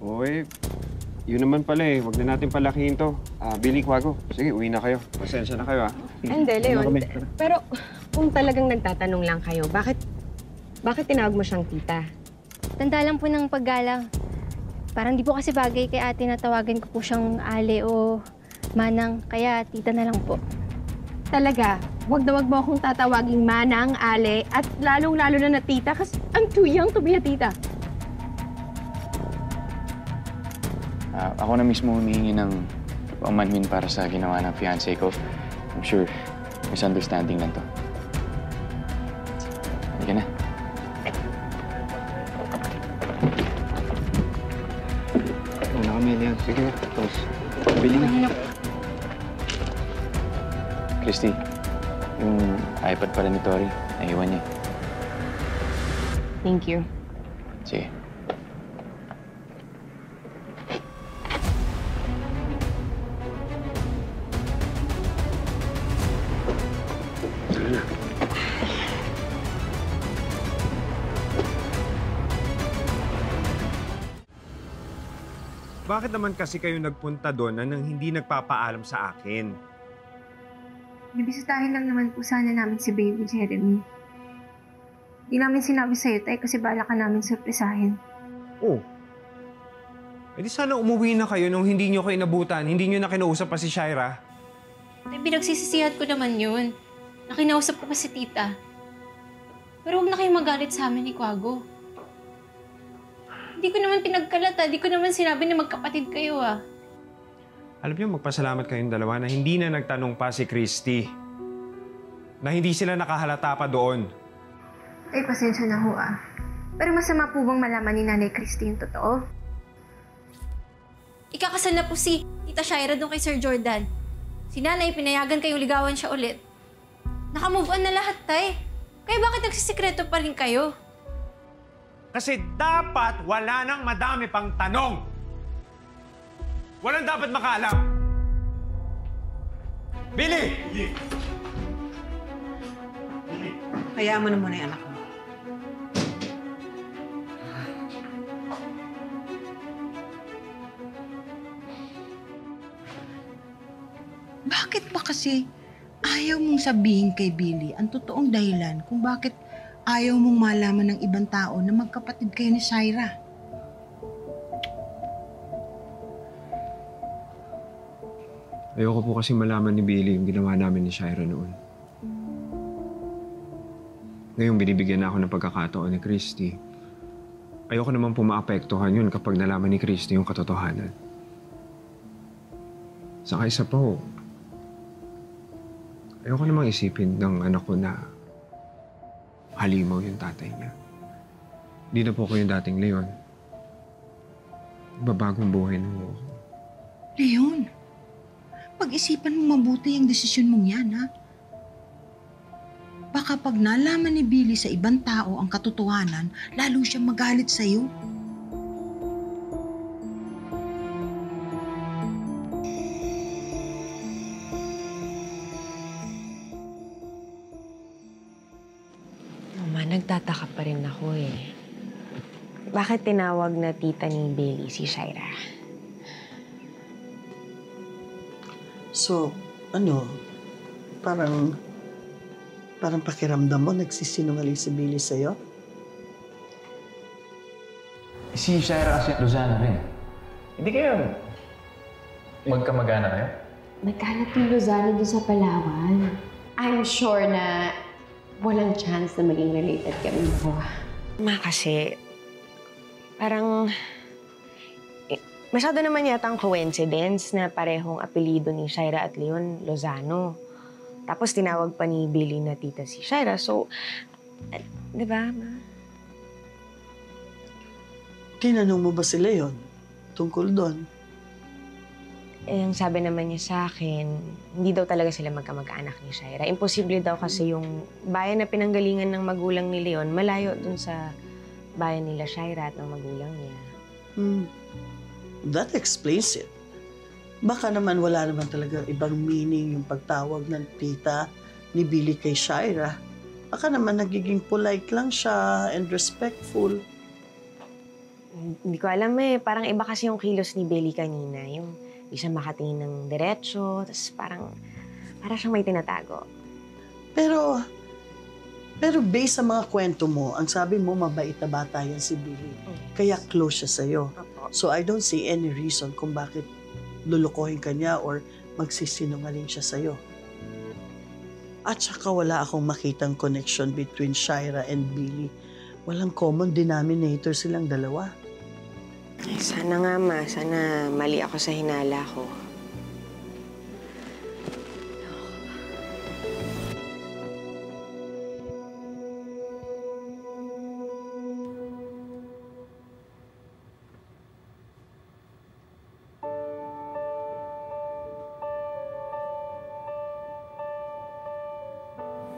Oy, yun naman pala eh. Huwag na natin palakihin to. Billy, Quago, sige, uwi na kayo. Pasensya na kayo, Hindi, Leon. Pero kung talagang nagtatanong lang kayo, bakit tinawag mo siyang tita? Tanda lang po ng paggalang. Parang di po kasi bagay kay ate na tawagan ko po siyang Ale o Manang, kaya tita na lang po. Talaga, wag na wag mo akong tatawaging Manang, Ale, at lalong-lalo na tita kasi I'm too young to be a tita. Ako na mismo humihingi ng paumanhin para sa ginawa ng fiancé ko. I'm sure misunderstanding lang to. Halika na. Una kami, Leon. Sige, tapos. Billy. Christy, yung iPad pala ni Tori, naiwan niya. Thank you. Sige. Bakit naman kasi kayo nagpunta doon na nang hindi nagpapaalam sa akin? Nabisitahin lang naman po sana namin si Baby Jeremy. Di namin sinabi sa'yo, tay, kasi bala ka namin surprisahin. Oh. Eh di sana umuwi na kayo nung hindi nyo ko inabutan, hindi nyo na kinausap pa si Shaira. Tay, pinagsisisihan ko naman yun. Nakinausap ko pa si Tita. Pero huwag na kayong magalit sa amin ni Quago. Hindi ko naman pinagkalata. Hindi ko naman sinabi na magkapatid kayo, ah. Alam niyo, magpasalamat kayong dalawa na hindi na nagtanong pa si Christy. Na hindi sila nakahalata pa doon. Tay, pasensya na ho, ah. Pero masama po bang malaman ni Nanay Christy yung totoo? Ikakasal na po si Tita Shaira doon kay Sir Jordan. Si Nanay, pinayagan kayong ligawan siya ulit. Nakamove on na lahat, Tay. Kaya bakit nagsisikreto pa rin kayo? Kasi dapat wala nang madami pang tanong. Walang dapat makaalam. Billy! Hayaan mo na muna yung anak mo. Bakit ba kasi ayaw mong sabihin kay Billy ang totoong dahilan kung bakit ayaw mong malaman ng ibang tao na magkapatid kayo ni Shaira? Ayoko po kasi malaman ni Billy yung ginawa namin ni Shaira noon. Ngayon binibigyan na ako ng pagkakataon ni Christy. Ayoko naman po maapektuhan yun kapag nalaman ni Christy yung katotohanan. Saka isa pa ho, ayoko namang isipin ng anak ko na halimaw yung tatay niya. Hindi na po ako yung dating Leon. Babagong buhay na ho ako. Leon, pag-isipan mo mabuti ang desisyon mong yan, ha? Baka pag nalaman ni Billy sa ibang tao ang katotohanan, lalo siyang magalit sa'yo. Mama, nagtataka pa rin ako eh. Bakit tinawag na tita ni Billy si Shaira? So, parang pakiramdam mo nagsisinungaling si Billy sa'yo? Si Shaira kasi Lozano rin. Hindi kayo magkamag-anak kayo? Nagkalat yung Lozano doon sa Palawan. I'm sure na walang chance na maging related kami mo. Ma, kasi parang masyado naman yata ang coincidence na parehong apelido ni Shaira at Leon Lozano. Tapos tinawag pa ni Billy na tita si Shaira. So, di ba, Ma? Tinanong mo ba si Leon tungkol doon? Eh, ang sabi naman niya sa akin, hindi daw talaga sila magkamag-anak ni Shaira. Imposible daw kasi yung bayan na pinanggalingan ng magulang ni Leon, malayo dun sa bayan nila Shaira at ng magulang niya. That explains it. Baka naman wala naman talaga ibang meaning yung pagtawag ng tita ni Billy kay Shaira. Baka naman nagiging polite lang siya and respectful. Hindi ko alam eh. Parang iba kasi yung kilos ni Billy kanina. Yung di siya makatingin ng diretso. Tapos parang siyang may tinatago. Pero based sa mga kwento mo, ang sabi mo mabait na bata yan si Billy. Kaya close siya sa'yo. So I don't see any reason kung bakit lulukohin ka niya or magsisinungaling siya sa'yo. At saka wala akong makitang connection between Shaira and Billy. Walang common denominator silang dalawa. Ay, sana nga, Ma. Sana mali ako sa hinala ko.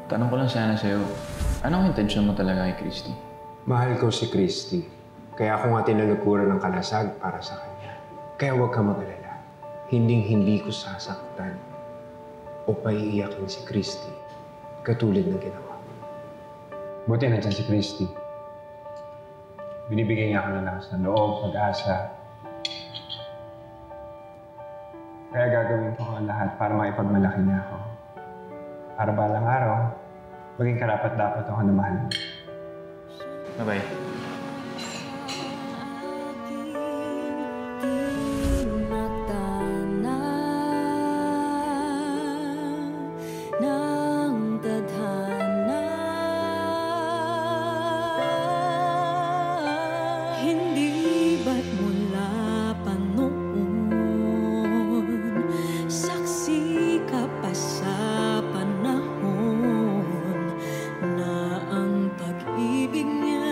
Tanong ko lang sana sa'yo, anong intensyon mo talaga kay Christy? Mahal ko si Christy. Kaya ako nga tinalikuran ng kalasag para sa kanya. Kaya huwag ka mag-alala. Hinding-hindi ko sasaktan o paiiyakin si Christy katulad ng ginawa mo. Buti nandiyan si Christy. Binibigyan niya ako ng lakas ng loob, pag-asa. Kaya gagawin ko ang lahat para maipagmalaki niya ako. Para balang araw, maging karapat-dapat ako na mahal mo. Bye-bye. Hindi ba't mula pa noon, saksi ka pa sa panahon na ang pag-ibig niya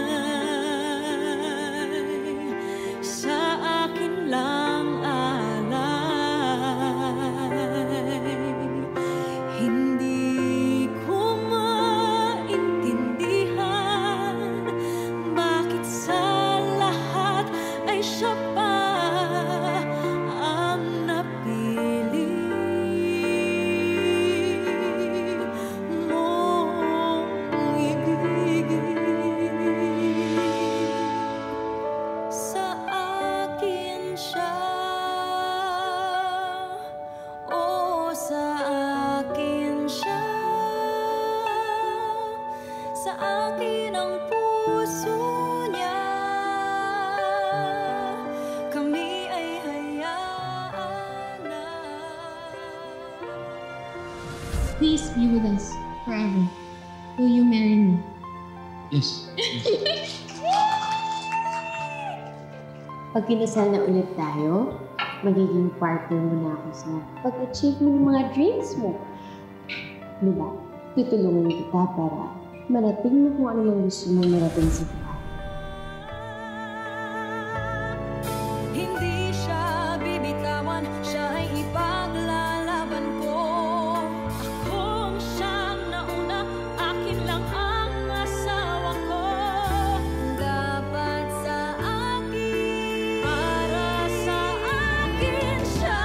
sa akin ang puso niya. Kami ay hayaan na. Please be with us forever. Will you marry me? Yes. Pag kinasal na ulit tayo, magiging partner mo na ako sa pag-achieve mo ng mga dreams mo. Diba? Tutulungan kita para marating mo kung ano mang gusto mo marating sa buhay. Hindi siya bibitawan, siya ay ipaglalaban ko. Akong siyang nauna, akin lang ang asawa ko. Dapat sa akin, para sa akin siya.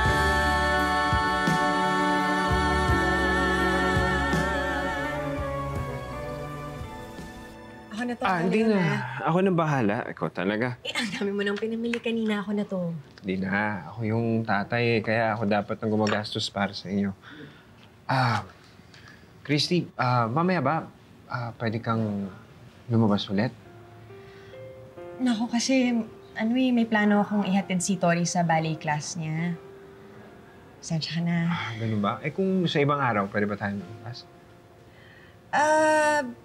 Ako na to. Hindi na. Ako na bahala. Ikaw talaga. Ang dami mo nang pinamili kanina. Ako na to. Hindi na. Ako yung tatay kaya ako dapat nang gumagastos para sa inyo. Christy, mamaya ba pwede kang lumabas ulit? Naku, kasi may plano akong ihatid si Tori sa ballet class niya. Pasensya ka na. Ganun ba? Kung sa ibang araw, pwede ba tayong lumabas?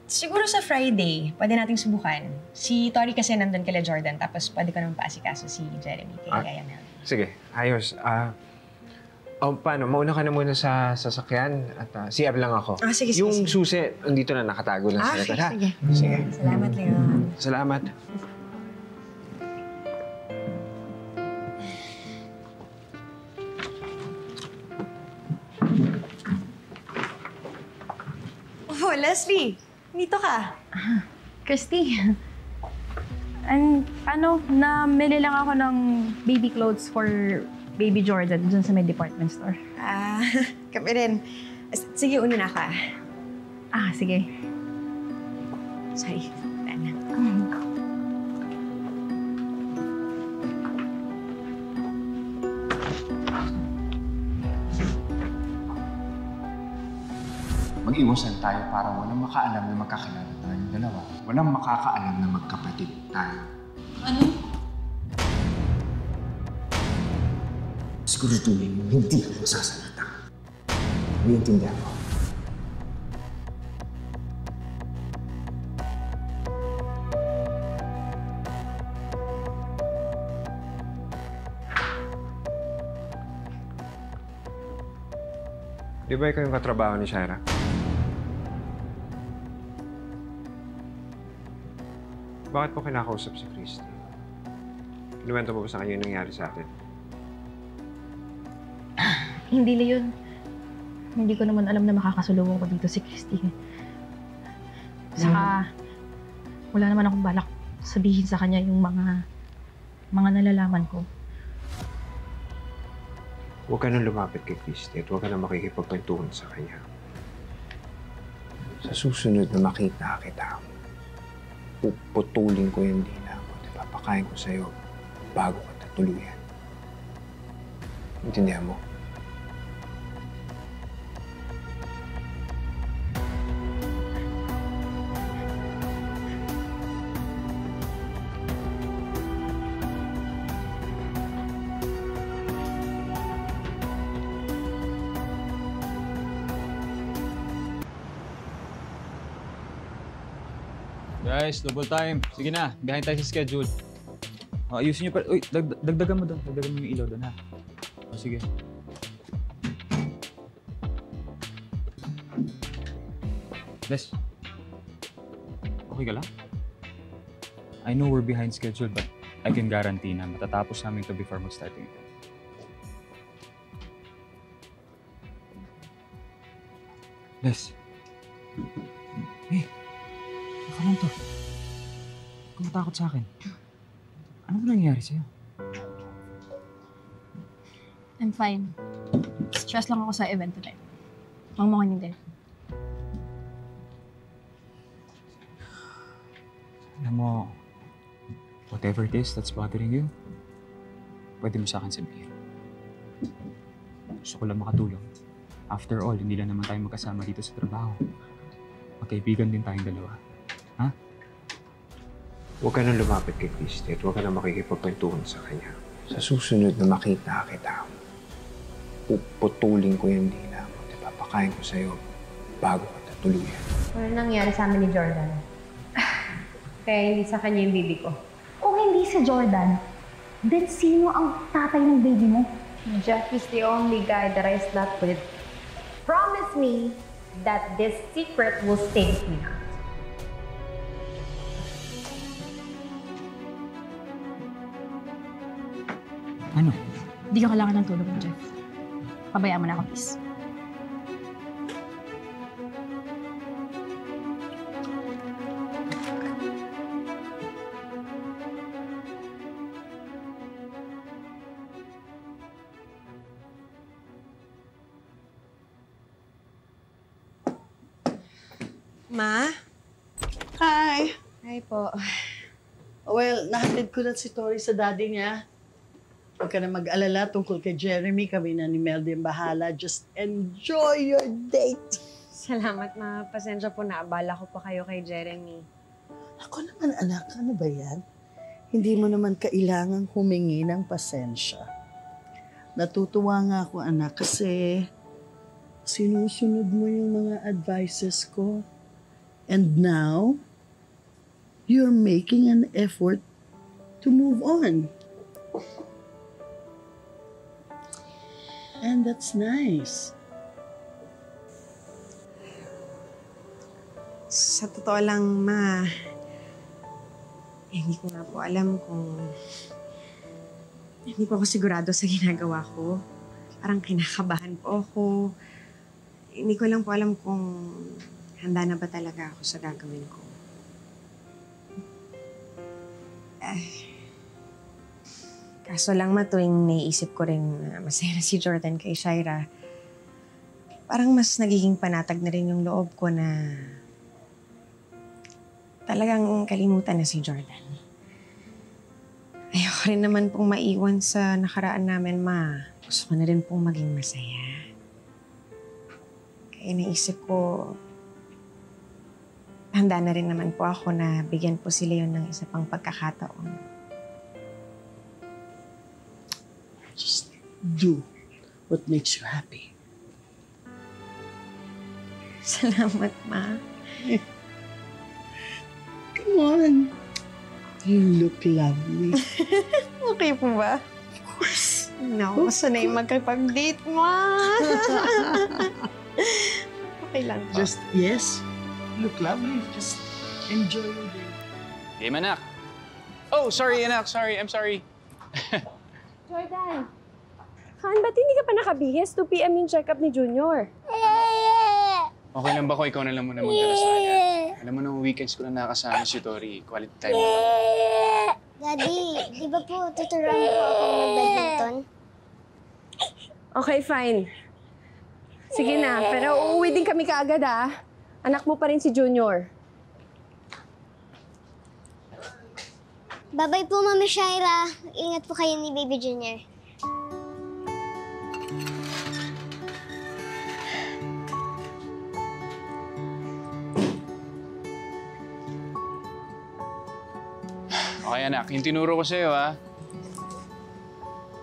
Siguro sa Friday, pwede nating subukan. Si Tori kasi nandun kila Jordan, tapos pwede ko naman paasikaso si Jeremy kay Yaya Mel. Sige, ayos. Paano? Mauna ka na muna sa sasakyan at CR lang ako. Sige, sige. Yung susi, andito na nakatago na sa letter, ha? Sige. Sige. Salamat, Leon. Salamat. Oh, Leslie! Dito ka. Christy, namili lang ako ng baby clothes for baby Jordan dun sa may department store. Kami rin. Sige, una na ako. Sige. Sorry. Tana. Mag-iwasan tayo para walang makaalam na magkakilala tayong dalawa. Walang makakaalam na magkapatid tayo. Ano? Siguraduhin mo, hindi ka magsasalita. Naiintindihan mo. Di ba ikaw yung katrabaho ni Shaira? Bakit po kinakausap si Christy? Kinuwento mo ba sa kanya yung nangyari sa atin? Hindi, Leon. Hindi ko naman alam na makakasulubong ko dito si Christy. Saka, wala naman akong balak sabihin sa kanya yung mga nalalaman ko. Huwag ka nang lumapit kay Christy at huwag ka nang makikipagkwentuhan sa kanya. Sa susunod na makita kita, puputulin ko yung dila mo at ipapakain ko sa'yo bago ka tatuluyan. Intindihan mo? Guys, double time. Sige na, behind tayo sa schedule. Ayusin niyo pa. Uy, dagdagan mo doon. Dagdagan mo yung ilaw doon, ha? Sige. Les, okay ka lang? I know we're behind schedule, but I can guarantee na matatapos namin ito before mag-starting ito. Les. Hey. Baka lang to. Huwag matakot sa akin. Ano ba nangyayari sa'yo? I'm fine. Stress lang ako sa event today. Mangmangin din. Alam mo, whatever it is that's bothering you, pwede mo sa akin sabihin. Gusto ko lang makatulong. After all, hindi lang naman tayo magkasama dito sa trabaho. Magkaibigan din tayong dalawa. Ha? Huwag ka na lumapit kay Christy at huwag ka na makikipagkwentuhan sa kanya. Sa susunod na makita kita, puputulin ko yung dila mo at ipapakain ko sa'yo bago ka tuluyan. Ano nangyari sa amin ni Jordan? Kaya hindi sa kanya yung baby ko. Kung hindi si Jordan, then sino ang tatay ng baby mo? Jeff is the only guy that I slept with. Promise me that this secret will stay with me. Ano? Hindi ka kailangan ng tulong mo, Jeff. Pabayaan mo na ako, please. Ma? Hi! Hi po. Well, nahatid ko na si Tori sa daddy niya. Huwag ka na mag-alala tungkol kay Jeremy. Kami na ni Mel din bahala. Just enjoy your date. Salamat, Ma. Pasensya po, naabala ko pa kayo kay Jeremy. Ako naman, anak, ano ba yan? Hindi mo naman kailangang humingi ng pasensya. Natutuwa nga ako, anak, kasi sinusunod mo yung mga advices ko. And now, you're making an effort to move on. And that's nice. Sa totoo lang, Ma, hindi ko nga po alam kung... Hindi po ako sigurado sa ginagawa ko. Parang kinakabahan po ako. Hindi ko lang po alam kung handa na ba talaga ako sa gagawin ko. Kaso lang, Ma, tuwing naiisip ko rin na masaya na si Jordan kay Shaira, parang mas nagiging panatag na rin yung loob ko na talagang kalimutan na si Jordan. Ayoko rin naman pong maiwan sa nakaraan namin, Ma. Gusto ko na rin pong maging masaya. Kaya naisip ko, handa na rin naman po ako na bigyan po sila yun ng isa pang pagkakataon. Just do what makes you happy. Salamat, Ma. Come on. You look lovely. Okay po ba? Of course. Naku, sanay magkapag-date, Ma. Okay lang po. Just, yes, look lovely. Just enjoy your day. Game, anak. Oh, sorry, anak. Sorry, I'm sorry. Jordan, ba't hindi ka pa nakabihis? 2 p.m. yung check-up ni Junior. Okay lang ba ko? Ikaw na lang muna magdala sa kanya. Alam mo, nung weekends ko na nakasama si Tori, quality time. Daddy, di ba po tuturuan po ako mag-badminton? Okay, fine. Sige na, pero uuwi din kami kaagad, ah. Anak mo pa rin si Junior. Bye-bye po, Mami Shaira. Ingat po kayo ni Baby Junior. Okay, anak. Yung tinuro ko sa'yo, ha?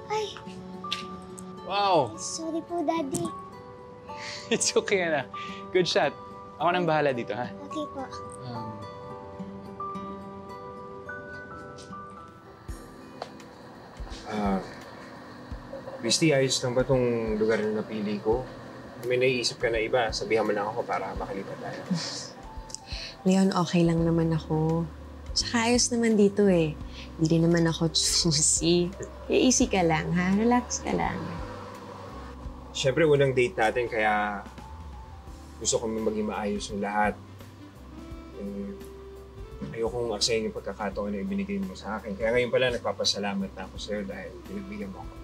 Ay, Wow! sorry po, Daddy. It's okay, anak. Good shot. Ako nang bahala dito, ha? Okay po. Christy, ayos lang ba itong lugar na napili ko? May naiisip ka na iba, sabihan mo lang ako para makalipat tayo. Leon, okay lang naman ako. Saka ayos naman dito eh. Hindi rin naman ako choosy. Easy ka lang, ha? Relax ka lang. Siyempre, unang date natin, kaya gusto ko maging maayos yung lahat. Ayokong aksayin yung pagkakataon na ibinigay mo sa akin. Kaya ngayon pala, nagpapasalamat na ako sa'yo dahil pinagbigyan mo ako.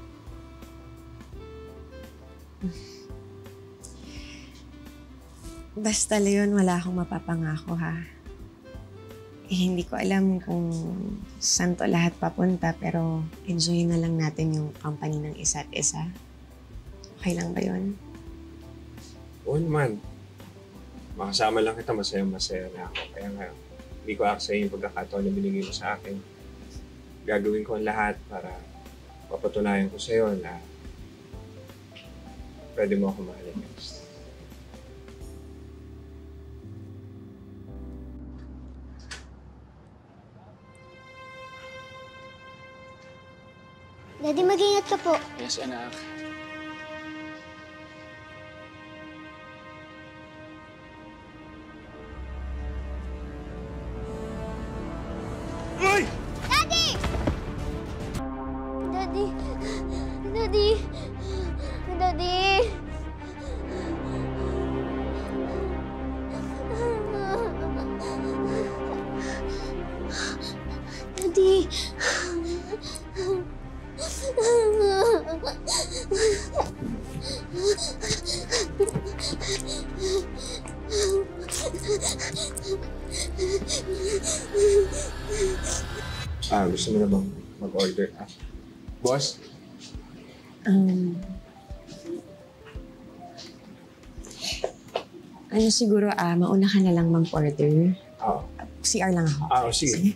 Basta, Leon, wala akong mapapangako, ha? Hindi ko alam kung saan to lahat papunta, pero enjoy na lang natin yung company ng isa't isa. Okay lang ba yun? Oo naman. Makasama lang kita, masaya-masaya na ako. Kaya nga, hindi ko aksaya yung pagkakataon na binigay mo sa akin. Gagawin ko ang lahat para papatunayan ko sa'yo na pwede mo ako mahalin next. Daddy, mag-ingat ka po. Yes, anak. Daddy! Daddy! Daddy! Daddy! Daddy! Gusto mo na bang mag-order? Boss? Ano siguro, mauna ka na lang mag-order. Oo. CR lang ako. Sige.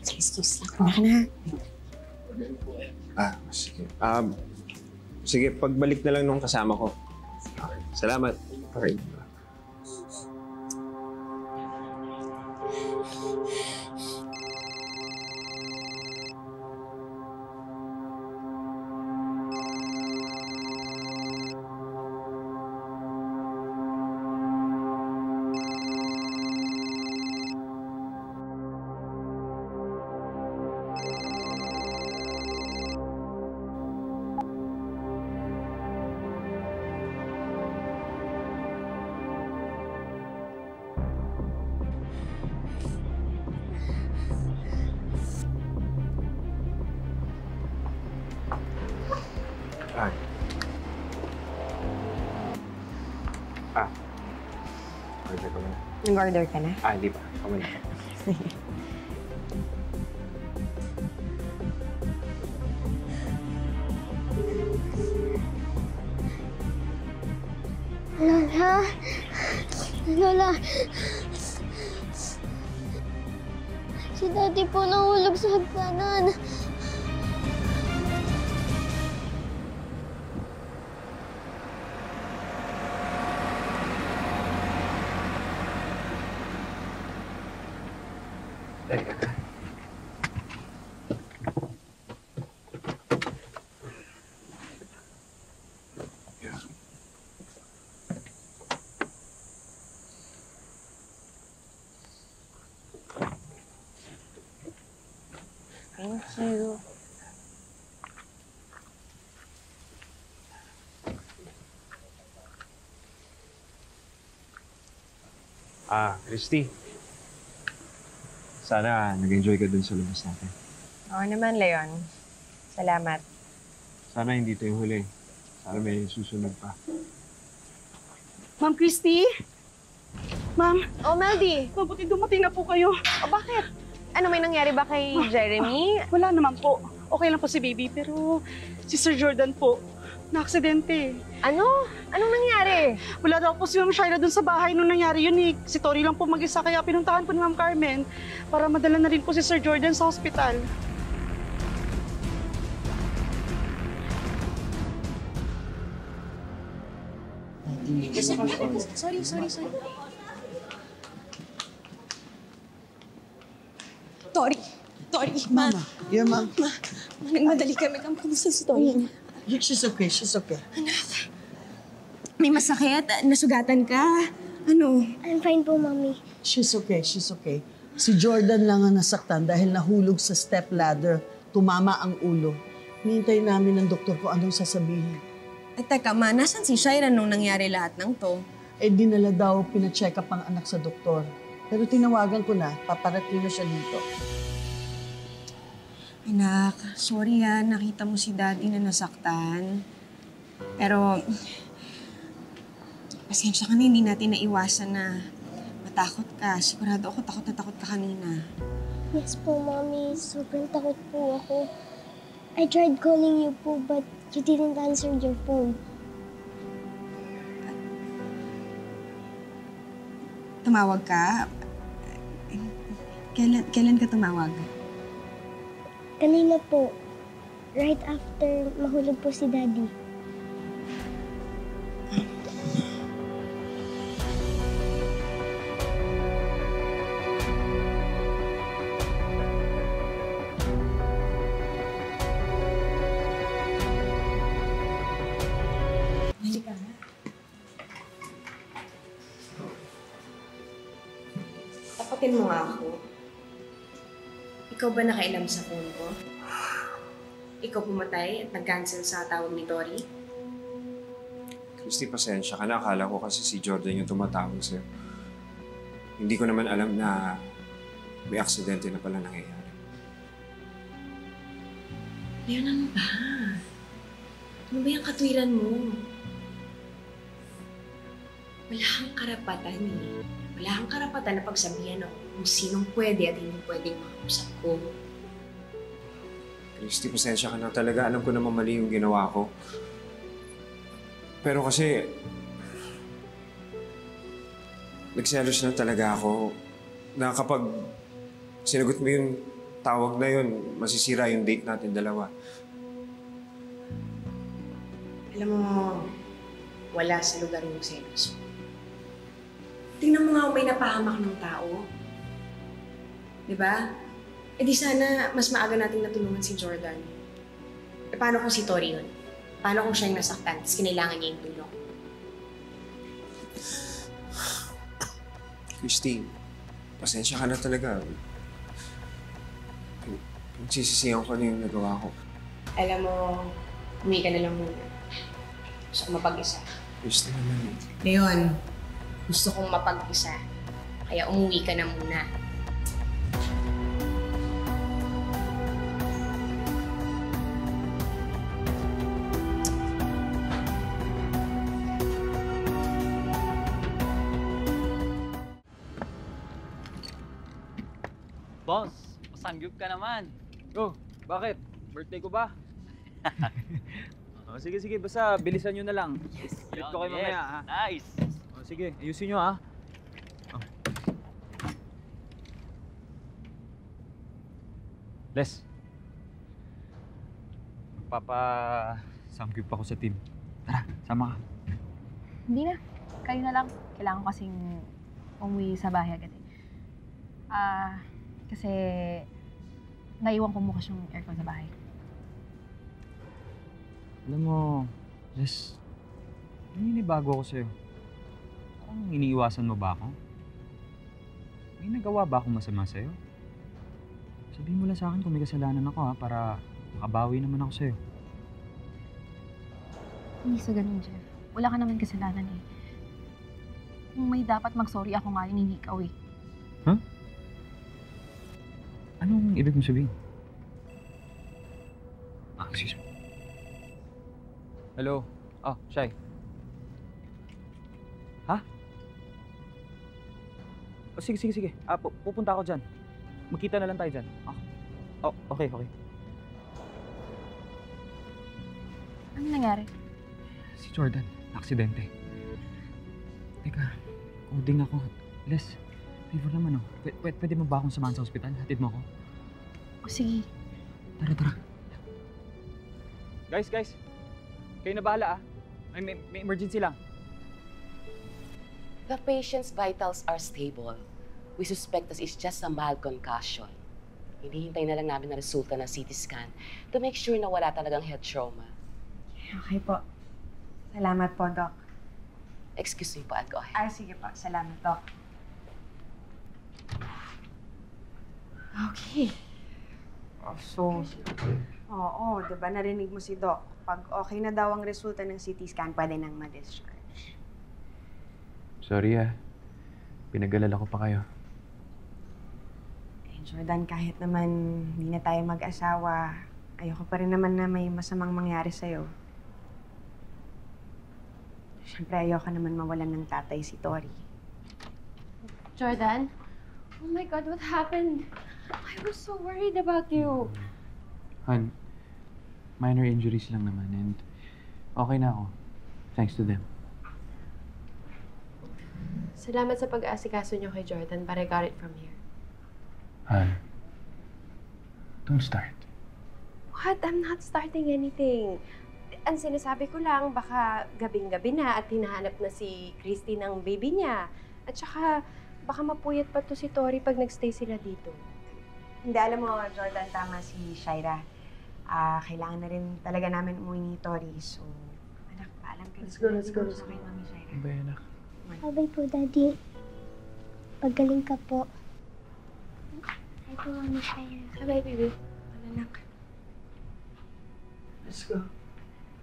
Excuse lang. Una ka na, ha? Sige. Sige, pagbalik na lang nung kasama ko. Okay. Salamat. Okay. Order ka muna. Nag-order ka na? Hindi pa. Ikaw muna. Lola! Lola! Si Daddy po nahulog sa hagdanan. Thank you. Christy. Sana nag-enjoy ka dun sa labas natin. Oo naman, Leon. Salamat. Sana hindi ito yung huli. Sana may susunod pa. Ma'am Christy? Ma'am? Oh, Meldy. Mabuti dumating na po kayo. O, bakit? Ano, may nangyari ba kay Jeremy? Wala naman po. Okay lang po si baby, pero si Sir Jordan po, na-aksidente. Ano? Anong nangyari? Wala daw po si Ma'am Shaira dun sa bahay nung nangyari yun eh. Si Tori lang po mag-isa, kaya pinuntahan po ni Ma'am Carmen para madala na rin po si Sir Jordan sa hospital. Sorry. Tori, Mama. Yeah, Ma'am. nagmadali kami. Kamusta si Tori? She's okay. Anak, may masakit? Nasugatan ka? Ano? I'm fine po, Mommy. She's okay. Si Jordan lang ang nasaktan dahil nahulog sa step ladder. Tumama ang ulo. Hinihintay namin ng doktor ko anong sasabihin. Teka ma, nasan si Shaira nung nangyari lahat ng to? Dinala daw, pina-check up ang anak sa doktor. Pero tinawagan ko na, paparating na siya dito. Anak, sorry nakita mo si Daddy na nasaktan. Pero, pasensya ka na, hindi natin naiwasan na matakot ka. Sigurado ako takot na takot ka kanina. Yes po, Mommy. Sobrang takot po ako. I tried calling you po, but you didn't answer your phone. Tumawag ka? Kailan ka tumawag? Kanina po, right after mahulog po si Daddy. Halika na. Tapatin mo nga ako. Ikaw ba nakailam sa phone ko? Ikaw pumatay at nag-cancel sa tawag ni Tori? Christy, pasensya ka na. Akala ko kasi si Jordan yung tumatawag sa'yo. Hindi ko naman alam na may aksidente na pala nangyayari. Leon, ano ba? Ano ba yung katwiran mo? Wala kang karapatan eh. Wala kang karapatan na pagsabihan ako kung sinong pwede at hindi pwedeng makausap ko. Christy, pasensya ka na talaga. Alam ko naman mali yung ginawa ko. Pero kasi, nagselos na talaga ako na kapag sinagot mo yung tawag na yun, masisira yung date natin dalawa. Alam mo, wala sa lugar yung selos. Tingnan mo nga kung may napahamak ng tao. Diba? Eh di sana mas maaga nating natulungan si Jordan. E paano kung si Tori yun? Paano kung siya yung nasaktan tapos kinailangan niya yung tulong? Christy, pasensya ka na talaga. Nagsisisihan ko na yung nagawa ko. Alam mo, umuwi ka na lang muna. Gusto kong mapag-isa. Christy naman. Leon, gusto kong mapag-isa. Kaya umuwi ka na muna. Boss, pasangyup ka naman. Oh, bakit? Birthday ko ba? Sige, basta bilisan nyo na lang. Balik ko kayo mamaya, ha? Nice. Sige, ayusin nyo, ha? Les. Magpapa-samgyup ako sa team. Tara, sama ka. Hindi na. Kayo na lang. Kailangan ko kasing umuwi sa bahay agad eh. Kasi naiwan ko bukas yung aircon sa bahay. Alam mo, Les, naninibago ako sa'yo. Parang iniiwasan mo ba ako? May nagawa ba akong masama sa'yo? Sabihin mo lang sa akin kung may kasalanan ako ha, para makabawi naman ako sa'yo. Hindi sa ganun, Jeff. Wala ka naman kasalanan eh. Kung may dapat mag-sorry ako nga yun, hindi ikaw eh. Huh? Anong ibig mo sabihin? Excuse me. Hello? Shai. Ha? Sige. Pupunta ako dyan. Magkita na lang tayo dyan. Okay. Ano nangyari? Si Jordan, aksidente. Teka, coding ako. Les, favor naman pwede mo ba akong samahan sa ospital? Hatid mo ako? Sige. Tara. Guys. Kayo na bahala May emergency lang. The patient's vitals are stable. We suspect that it's just a mild concussion. Hinihintay na lang namin ang resulta ng CT scan to make sure na wala talagang head trauma. Okay po. Salamat po, Doc. Excuse me po, I'll go ahead. Sige po. Salamat, Doc. Okay. Oo, diba narinig mo si Doc? Pag okay na daw ang resulta ng CT scan, pwede nang ma-discharge. Sorry Pinag-alala ko pa kayo. Jordan, kahit naman hindi na tayo mag-asawa, ayoko pa rin naman na may masamang mangyari sa'yo. Siyempre, ayoko naman mawalan ng tatay si Tori. Jordan? Oh my God, what happened? I was so worried about you. Han, minor injuries lang naman and okay na ako. Thanks to them. Salamat sa pag-aasikaso niyo kay Jordan, but I got it from here. Han, don't start. What? I'm not starting anything. Ang sinasabi ko lang, baka gabing-gabi na at hinahanap na si Christy ng baby niya. At saka, baka mapuyat pa to si Tori pag nagstay sila dito. Hindi, alam mo, Jordan, tama si Shaira. Kailangan na rin talaga namin umuwi ni Tori. So, anak, paalam kayo. Let's go. Kay Mami Shaira. Ano ba yan, anak? Bye po, Daddy. Pagaling ka po. Bye po, Mami Shaira. Bye, baby. Anak. Let's go.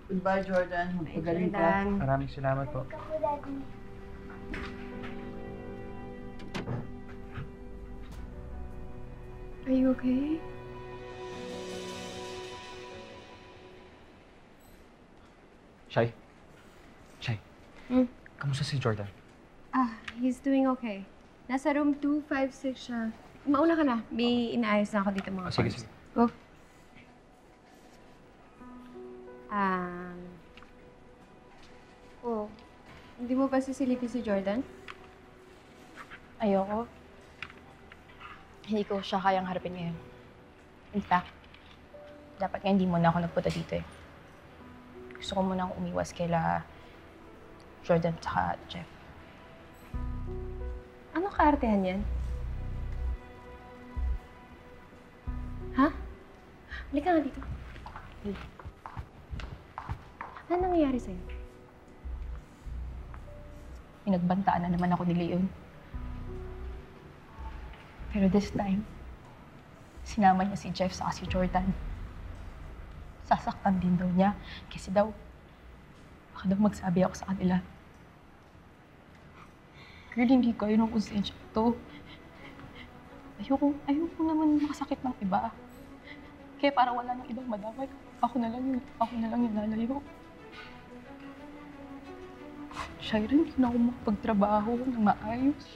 Goodbye, Jordan. Magpagaling ka. Maraming salamat po. Bye po, Daddy. Are you okay? Shay? Shay? Kamusta si Jordan? He's doing okay. Nasa room 256 siya. Mauna ka na. May inaayos na ako dito mga Sige, parts. sige. Go. Hindi mo ba sisilipin si Jordan? Ayoko. Hindi ko siya kayang harapin ngayon. In fact, dapat nga hindi muna ako nagpunta dito eh. Gusto ko munang umiwas kaila Jordan at Jeff. Ano kaartehan yan? Ha? Halika nga dito. Ano nangyayari sa'yo? Pinagbantaan na naman ako ni Leon. Pero this time, sinama niya si Jeff sa si Jordan. Sasaktan din daw niya kasi daw, baka daw magsabi ako sa kanila. Girl, hindi kayo ng konsensya ito. Ayoko naman makasakit ng iba. Kaya para wala nang ibang madamay, ako na lang yung lalayo. Shaira, hindi na ako makapagtrabaho ng maayos.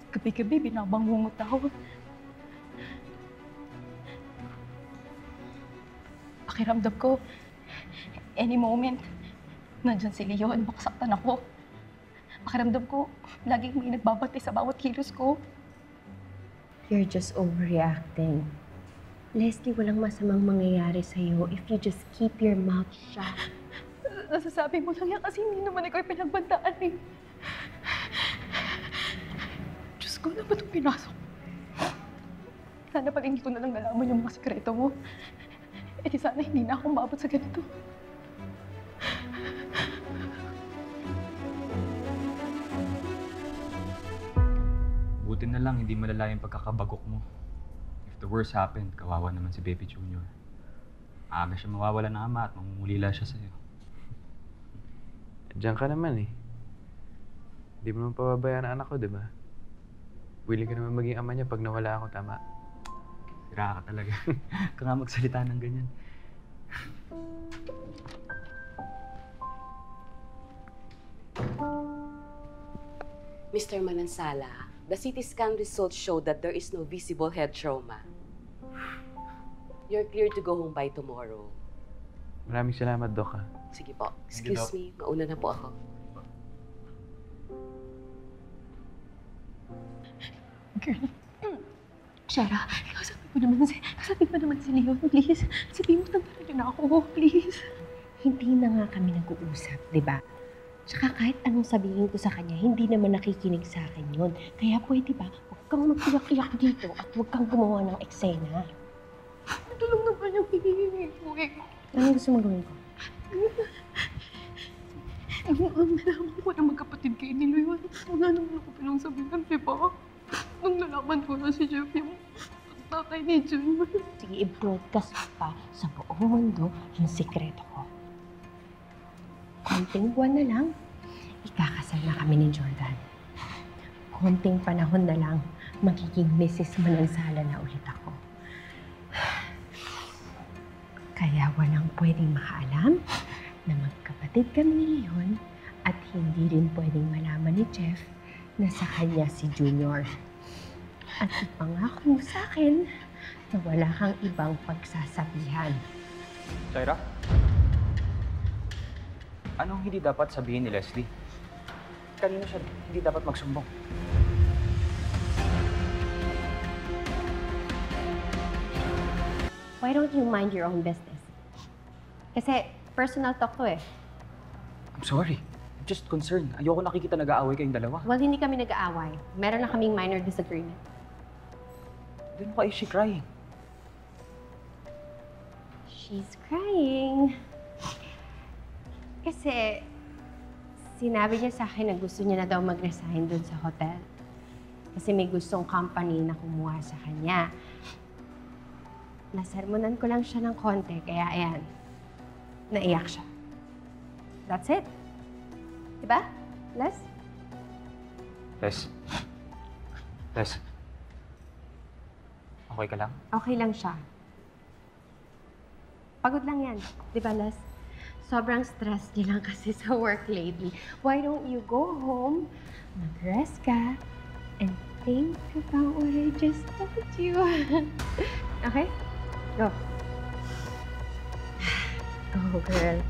Gabi-gabi, binabangungot ako. Pakiramdam ko, any moment, nandyan si Leon, makasaktan ako. Pakiramdam ko, laging may nagbabantay sa bawat kilos ko. You're just overreacting. Leslie, walang masamang mangyayari sa'yo if you just keep your mouth shut. Nasasabi mo lang yan kasi hindi naman ikaw yung pinagbantaan eh. Diyos ko, ano ba itong pinasok? Sana pag hindi ko na lang nalaman yung mga sikreto mo, eh di sana hindi na ako umabot sa ganito. Buti na lang hindi malala yung pagkakabagok mo. If the worst happened, kawawa naman si Baby Junior. Aga siya mawawala ng ama at mamumulila siya sa'yo. Diyan ka naman eh. Hindi mo naman pababayaan ang anak ko, di ba? Willing ka naman maging ama niya pag nawala ako, tama? Sira ka talaga. Ka nga magsalita ng ganyan. Mr. Manansala, the CT scan results show that there is no visible head trauma. You're clear to go home by tomorrow. Maraming salamat, Doc, ha? Sige po. Thank you, Excuse Doc. me, mauna na po ako. Girl, Shaira, kasabi mo naman si Leon, please. Sabihin mo tanggalin na ako, please. Hindi na nga kami nag-uusap, di ba? Tsaka kahit anong sabihin ko sa kanya, hindi naman nakikinig sa akin yun. Kaya pwede ba, huwag kang magpiyak-iyak dito at huwag kang gumawa ng eksena. Ito lang naman yung hihingi ko eh. Anong gusto mong gawin ko? Nung nalaman ko na magkapatid kayo ni Leon, wala naman ako pinangsabihan, di ba? Nung nalaman ko na si Jeff yung tatay ni Junior. Sige, i-broadcast pa sa buong mundo yung sikreto ko. Konting buwan na lang, ikakasal na kami ni Jordan. Konting panahon na lang, magiging Mrs. Manansala na ulit ako. Kaya walang pwedeng makaalam na magkapatid kami ni Leon at hindi rin pwedeng malaman ni Jeff na sa kanya si Junior. At ipangako mo sa akin na wala kang ibang pagsasabihan. Shaira? Anong hindi dapat sabihin ni Leslie? Kanina siya hindi dapat magsumbong. why don't you mind your own business? Kasi personal talk to eh. I'm sorry. I'm just concerned. Ayoko nakikita nag-aaway kayong dalawa. Well, hindi kami nag-aaway. Meron lang kaming minor disagreement. Then why is she crying? She's crying. Kasi sinabi niya sa akin na gusto niya na daw mag-resign dun sa hotel. Kasi may gustong company na kumuha sa kanya. Nasermonan ko lang siya ng konti, kaya ayan, naiyak siya. That's it. Diba, Les? Les. Okay ka lang? Okay lang siya. Pagod lang yan. Diba, Les? Sobrang stress niya lang kasi sa work lately. Why don't you go home, mag-rest ka, and think about what I just told you. Okay? Go. Go, girl.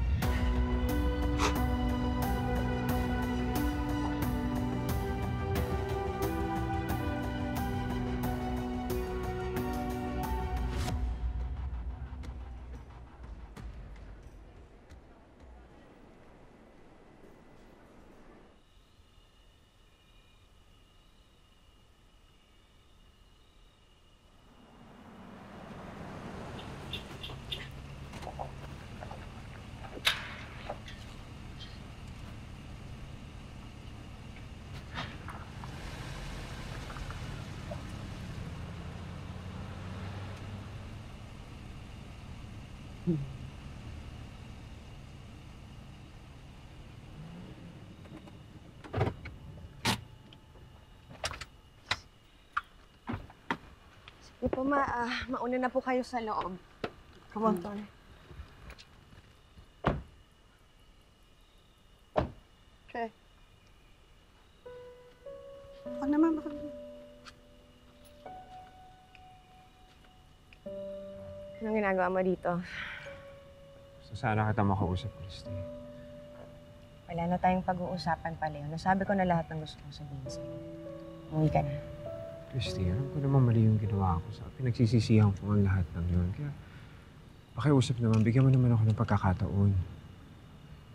Sige po, mauna na po kayo sa loob. Come on, Tony. Okay. Ako naman, Anong ginagawa mo dito? So, sana kita makausap, Christy. Wala na tayong pag-uusapan pa, Leo. Nasabi ko na lahat ng gusto kong sabihin sa'yo. Umuwi ka na. Christy, alam ko naman mali yung ginawa ko. Pinagsisisihan ko ang lahat ng yun. Kaya, pakiusap naman, bigyan mo naman ako ng pagkakataon.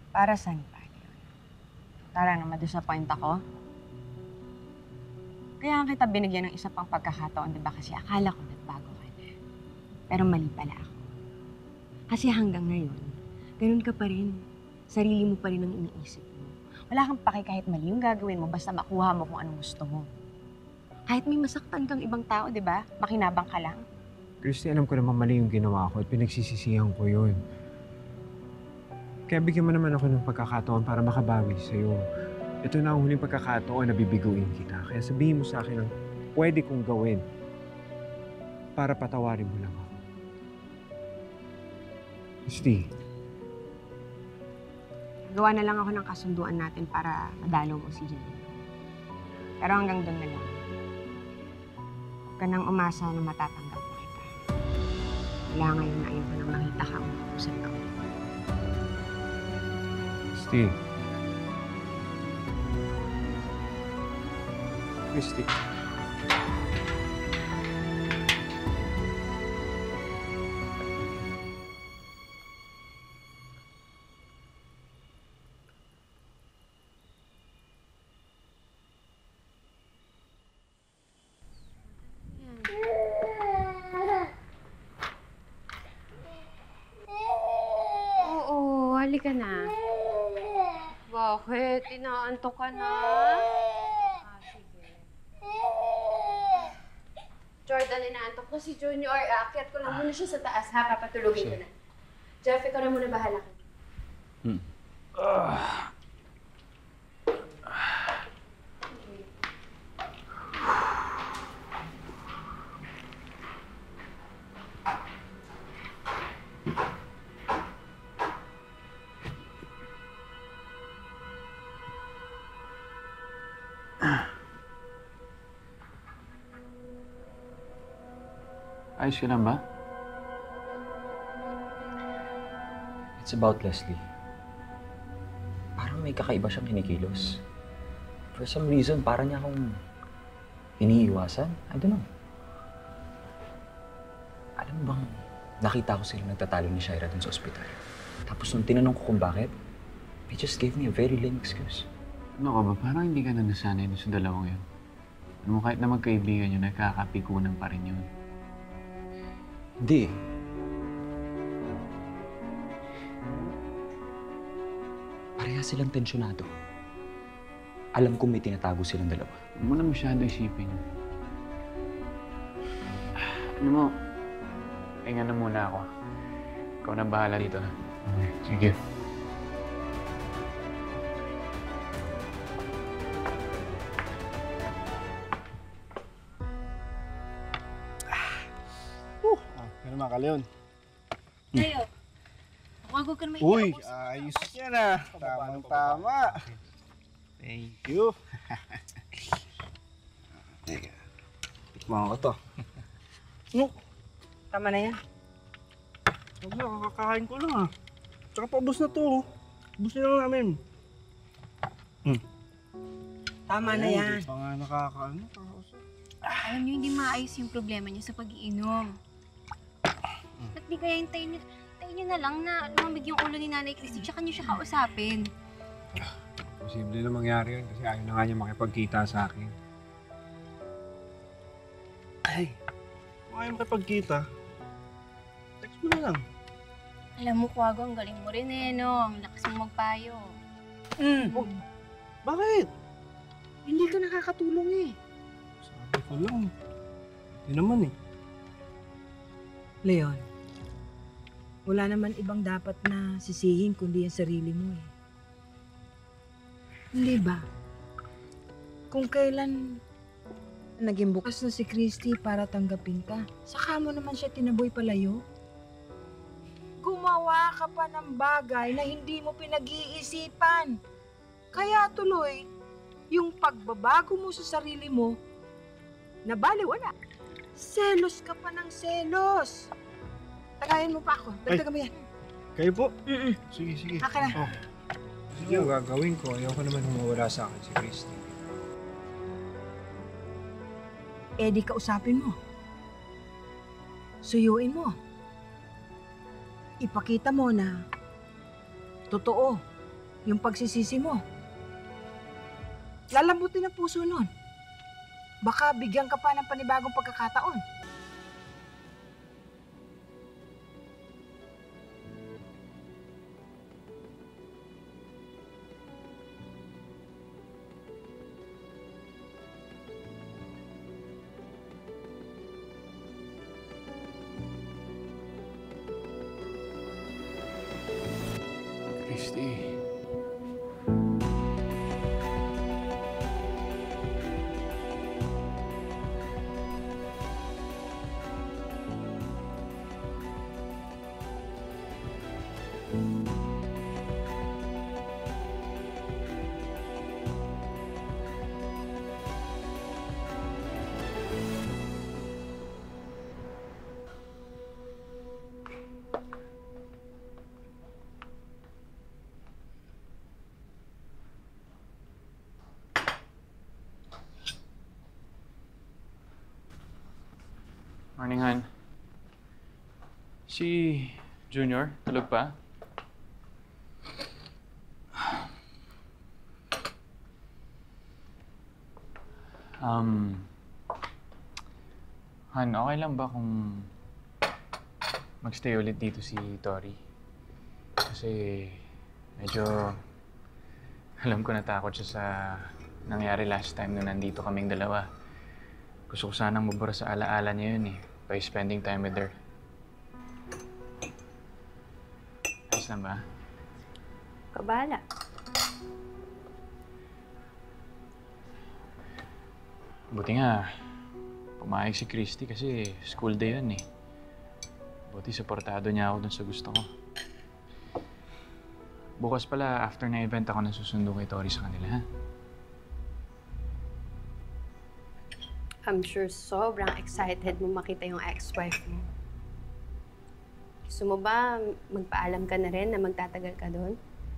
Para saan pa, Leo? Para na ma-disappoint ako? Kaya nga kita binigyan ng isa pang pagkakataon, di ba? Kasi akala ko nagbago ka na. Pero mali pala ako. Kasi hanggang ngayon, ganun ka pa rin. Sarili mo pa rin ang iniisip mo. Wala kang pake kahit mali yung gagawin mo, basta makuha mo kung anong gusto mo. Kahit may masaktan kang ibang tao, di ba? Makinabang ka lang. Christy, alam ko naman mali yung ginawa ko at pinagsisisihan ko yun. Kaya bigyan mo naman ako ng pagkakataon para makabawi sa'yo. Ito na ang huling pagkakataon na bibiguin kita. Kaya sabihin mo sa akin ang pwede kong gawin para patawarin mo lang ako. Christy. Gawa na lang ako ng kasunduan natin para madalo mo si Jenny. Pero hanggang doon na lang. Huwag ka nang umasa na matatanggap mo kita. Wala ngayon na ayaw ko nang makita ka kung kausap ka. Christy. Christy. Oo, halika na. Bakit? Inaantok ka na? Sige. Jordan, inaantok na si Junior. Aakyat ko lang muna siya sa taas, ha? Papatulugin ko na. Jeff, ikaw na muna bahala ka. Ayos ka lang ba? It's about Leslie. Parang may kakaiba siyang kinikilos. For some reason, parang niya akong iniiwasan. I don't know. Alam mo bang nakita ko sila nagtatalo ni Shaira dun sa ospital. Tapos nung tinanong ko kung bakit, they just gave me a very lame excuse. Ano ka ba? Parang hindi ka na nasanay dun sa dalawang yun. Ano, kahit na magkaibigan yun, nagkakapikunan pa rin yun. Hindi. Pareha silang tensyonado. Alam kong may tinatago silang dalawa. Huwag mo na masyado isipin. Ano mo, pahinga na muna ako. Ikaw na bahala dito. Okay, sige. Pero mga Kaleon. Tayo. Huwag ka naman Uy, ayos yan ah. Tamang-tama. Thank you. Teka. Tikman ko to. No, tama na yan. Huwag na, kakakain ko lang ah. Tsaka paubos na to. Ubus na lang namin. Tama na yan. Hindi pa nga nakakaano. Alam niyo, hindi maayos yung problema niyo sa pag-iinom. Ba't di kaya hintayin niyo na lang na lumamig yung ulo ni Nanay Christy tsaka niyo siya kausapin? Posible na mangyari yun kasi ayaw na nga niya makipagkita sa akin. Ay, kung ayaw makipagkita, text mo na lang. Alam mo, Kwago, ang galing mo rin eh, no? Ang lakas mo magpayo. Oh, bakit? Hindi ka nakakatulong eh. Sabi ko lang. Hindi naman eh. Leon, wala naman ibang dapat na sisihin kundi ang sarili mo eh. Hindi ba? Kung kailan naging bukas na si Christy para tanggapin ka, saka mo naman siya tinaboy palayo? Gumawa ka pa ng bagay na hindi mo pinag-iisipan. Kaya tuloy, yung pagbabago mo sa sarili mo, nabaliwala. Selos ka pa ng selos. Tagayin mo pa ako. Dagdagan mo yan. Kayo po? Sige, sige. Akin na. Oh. Sige, ang gagawin ko. Ayoko naman humawala sa akin si Christy. Eh di kausapin mo. Suyuin mo. Ipakita mo na totoo yung pagsisisi mo. Lalambutin ang puso nun. Baka bigyan ka pa ng panibagong pagkakataon. Christy. Morning, Han. Si Junior, tulog pa? Han, okay lang ba kung magstay ulit dito si Tori? Kasi medyo alam ko natakot siya sa nangyari last time na nandito kaming dalawa. Gusto ko sanang mabura sa alaala niya yun eh, by spending time with her. Ayos lang ba? Kabala. Buti nga, pumayag si Christy kasi school day yun eh. Buti supportado niya ako dun sa gusto ko. Bukas pala, after na event ako nasusundo kay Tori sa kanila, ha? I'm sure sobrang excited mo makita yung ex-wife mo. Gusto mo ba magpaalam ka na rin na magtatagal ka doon?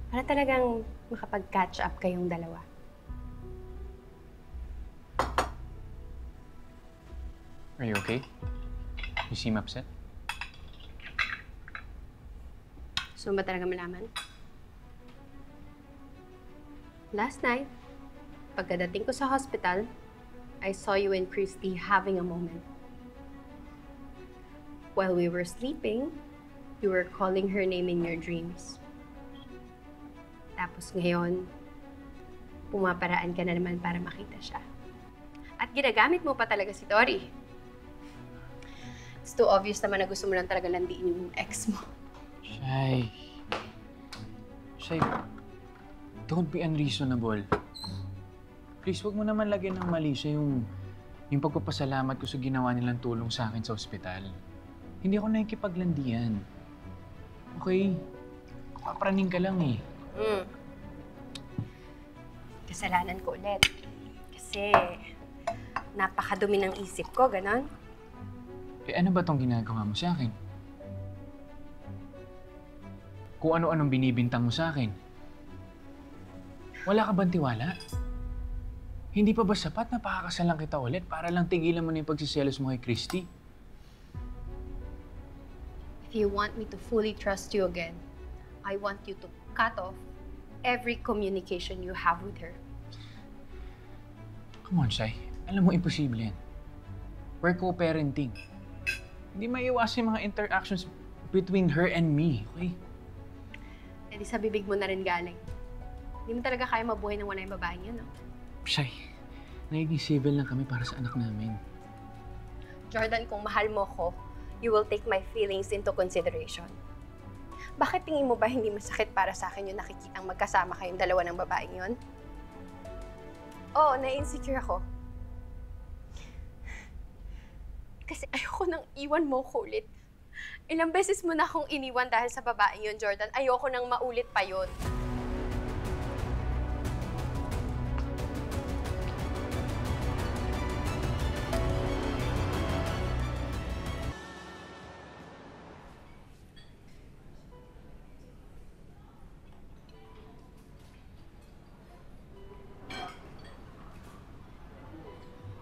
Para talagang makapag-catch up kayong dalawa. Are you okay? You seem upset? Gusto mo ba talaga malaman? Last night, pagkadating ko sa hospital, I saw you and Christy having a moment. While we were sleeping, you were calling her name in your dreams. Tapos ngayon, pumaparaan ka na naman para makita siya. At ginagamit mo pa talaga si Tori. It's too obvious naman na gusto mo lang talaga landiin yung ex mo. Shay, don't be unreasonable. Please, wag mo naman lagyan ng mali siya yung pagpapasalamat ko sa ginawa nilang tulong sa akin sa ospital. Hindi ako nakikipaglandian. Okay? Papraning ka lang eh. Kasalanan ko ulit. Kasi napakadumi ng isip ko, ganon. Eh ano ba tong ginagawa mo sa akin? Kung ano-anong binibintang mo sa akin. Wala ka bang tiwala? Hindi pa ba sapat na pakakasalan kita ulit para lang tigilan mo na yung pagsiselos mo kay Christy? If you want me to fully trust you again, I want you to cut off every communication you have with her. Come on, Shai. Alam mo, imposible yan. We're co-parenting. Hindi maiiwasan yung mga interactions between her and me, okay? Eh di sa bibig mo na rin galing. Hindi mo talaga kaya mabuhay ng wala yung babaeng yun, no? Shai, nagiging civil lang kami para sa anak namin. Jordan, kung mahal mo ko, you will take my feelings into consideration. Bakit tingin mo ba hindi masakit para sa akin yung nakikitang magkasama kayong dalawa ng babaeng yun? Oo, na-insecure ako. Kasi ayoko nang iwan mo ko ulit. Ilang beses mo na akong iniwan dahil sa babaeng yun, Jordan. Ayoko nang maulit pa yun.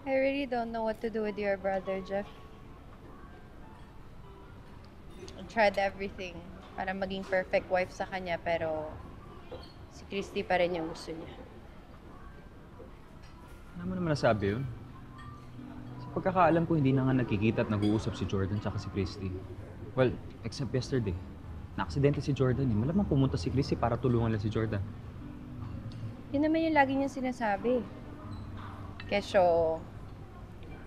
I really don't know what to do with your brother, Jeff. I tried everything para maging perfect wife sa kanya, pero si Christy pa rin yung gusto niya. Ano mo naman nasabi yun? Sa pagkakaalam ko, hindi na nga nagkikita at nag-uusap si Jordan tsaka si Christy. Well, except yesterday. Na-aksidente si Jordan eh. Malamang pumunta si Christy para tulungan lang si Jordan. Yun naman yung lagi niya sinasabi. Kesyo,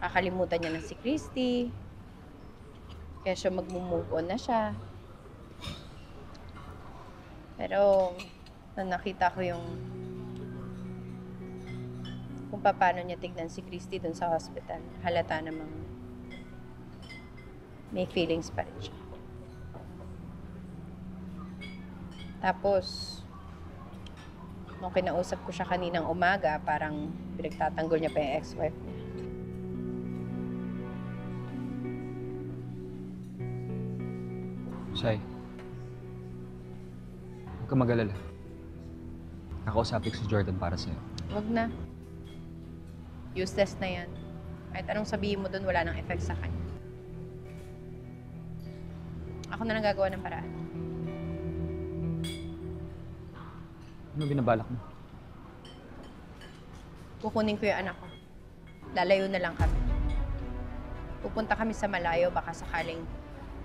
kakalimutan niya na si Christy. Kesyo, mag-move on na siya. Pero, nung nakita ko yung kung paano niya tignan si Christy dun sa hospital, halata namang may feelings pa rin siya. Tapos, nung kinausap ko siya kaninang umaga, parang pinagtatanggol niya pa yung ex-wife niya. Shai, huwag ka mag-alala. Kakausapin ko si Jordan para sa'yo. Wag na. Useless na yan. Kahit anong sabihin mo dun, wala nang effect sa kanya. Ako na lang gagawa ng paraan. Ano binabalak mo? Kukunin ko yung anak ko. Lalayo na lang kami. Pupunta kami sa malayo, baka sakaling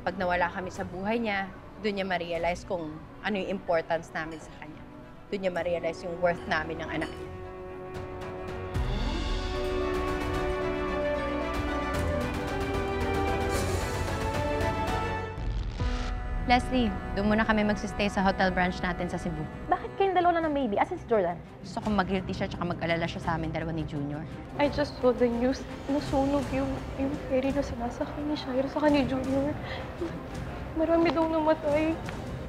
pag nawala kami sa buhay niya, doon niya ma-realize kung ano yung importance namin sa kanya. Doon niya ma-realize yung worth namin ng anak niya. Leslie, doon muna kami magsistay sa hotel branch natin sa Cebu. Bakit kayong dalawa na ng baby? Asan si Jordan? Gusto kong mag-guilty siya tsaka mag-alala siya sa amin dalawa ni Junior. I just saw the news. Nasunog yung ferry na sinasakay ni Shaira sa ni Junior. Marami daw namatay.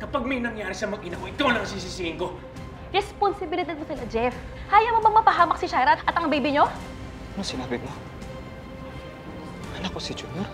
Kapag may nangyari sa mag-ina ko, ito lang sisisihin ko. Responsibilidad mo sila, Jeff. Haya mo bang mapahamak si Shaira at ang baby niyo? Ano sinabi mo? Anak ko si Junior?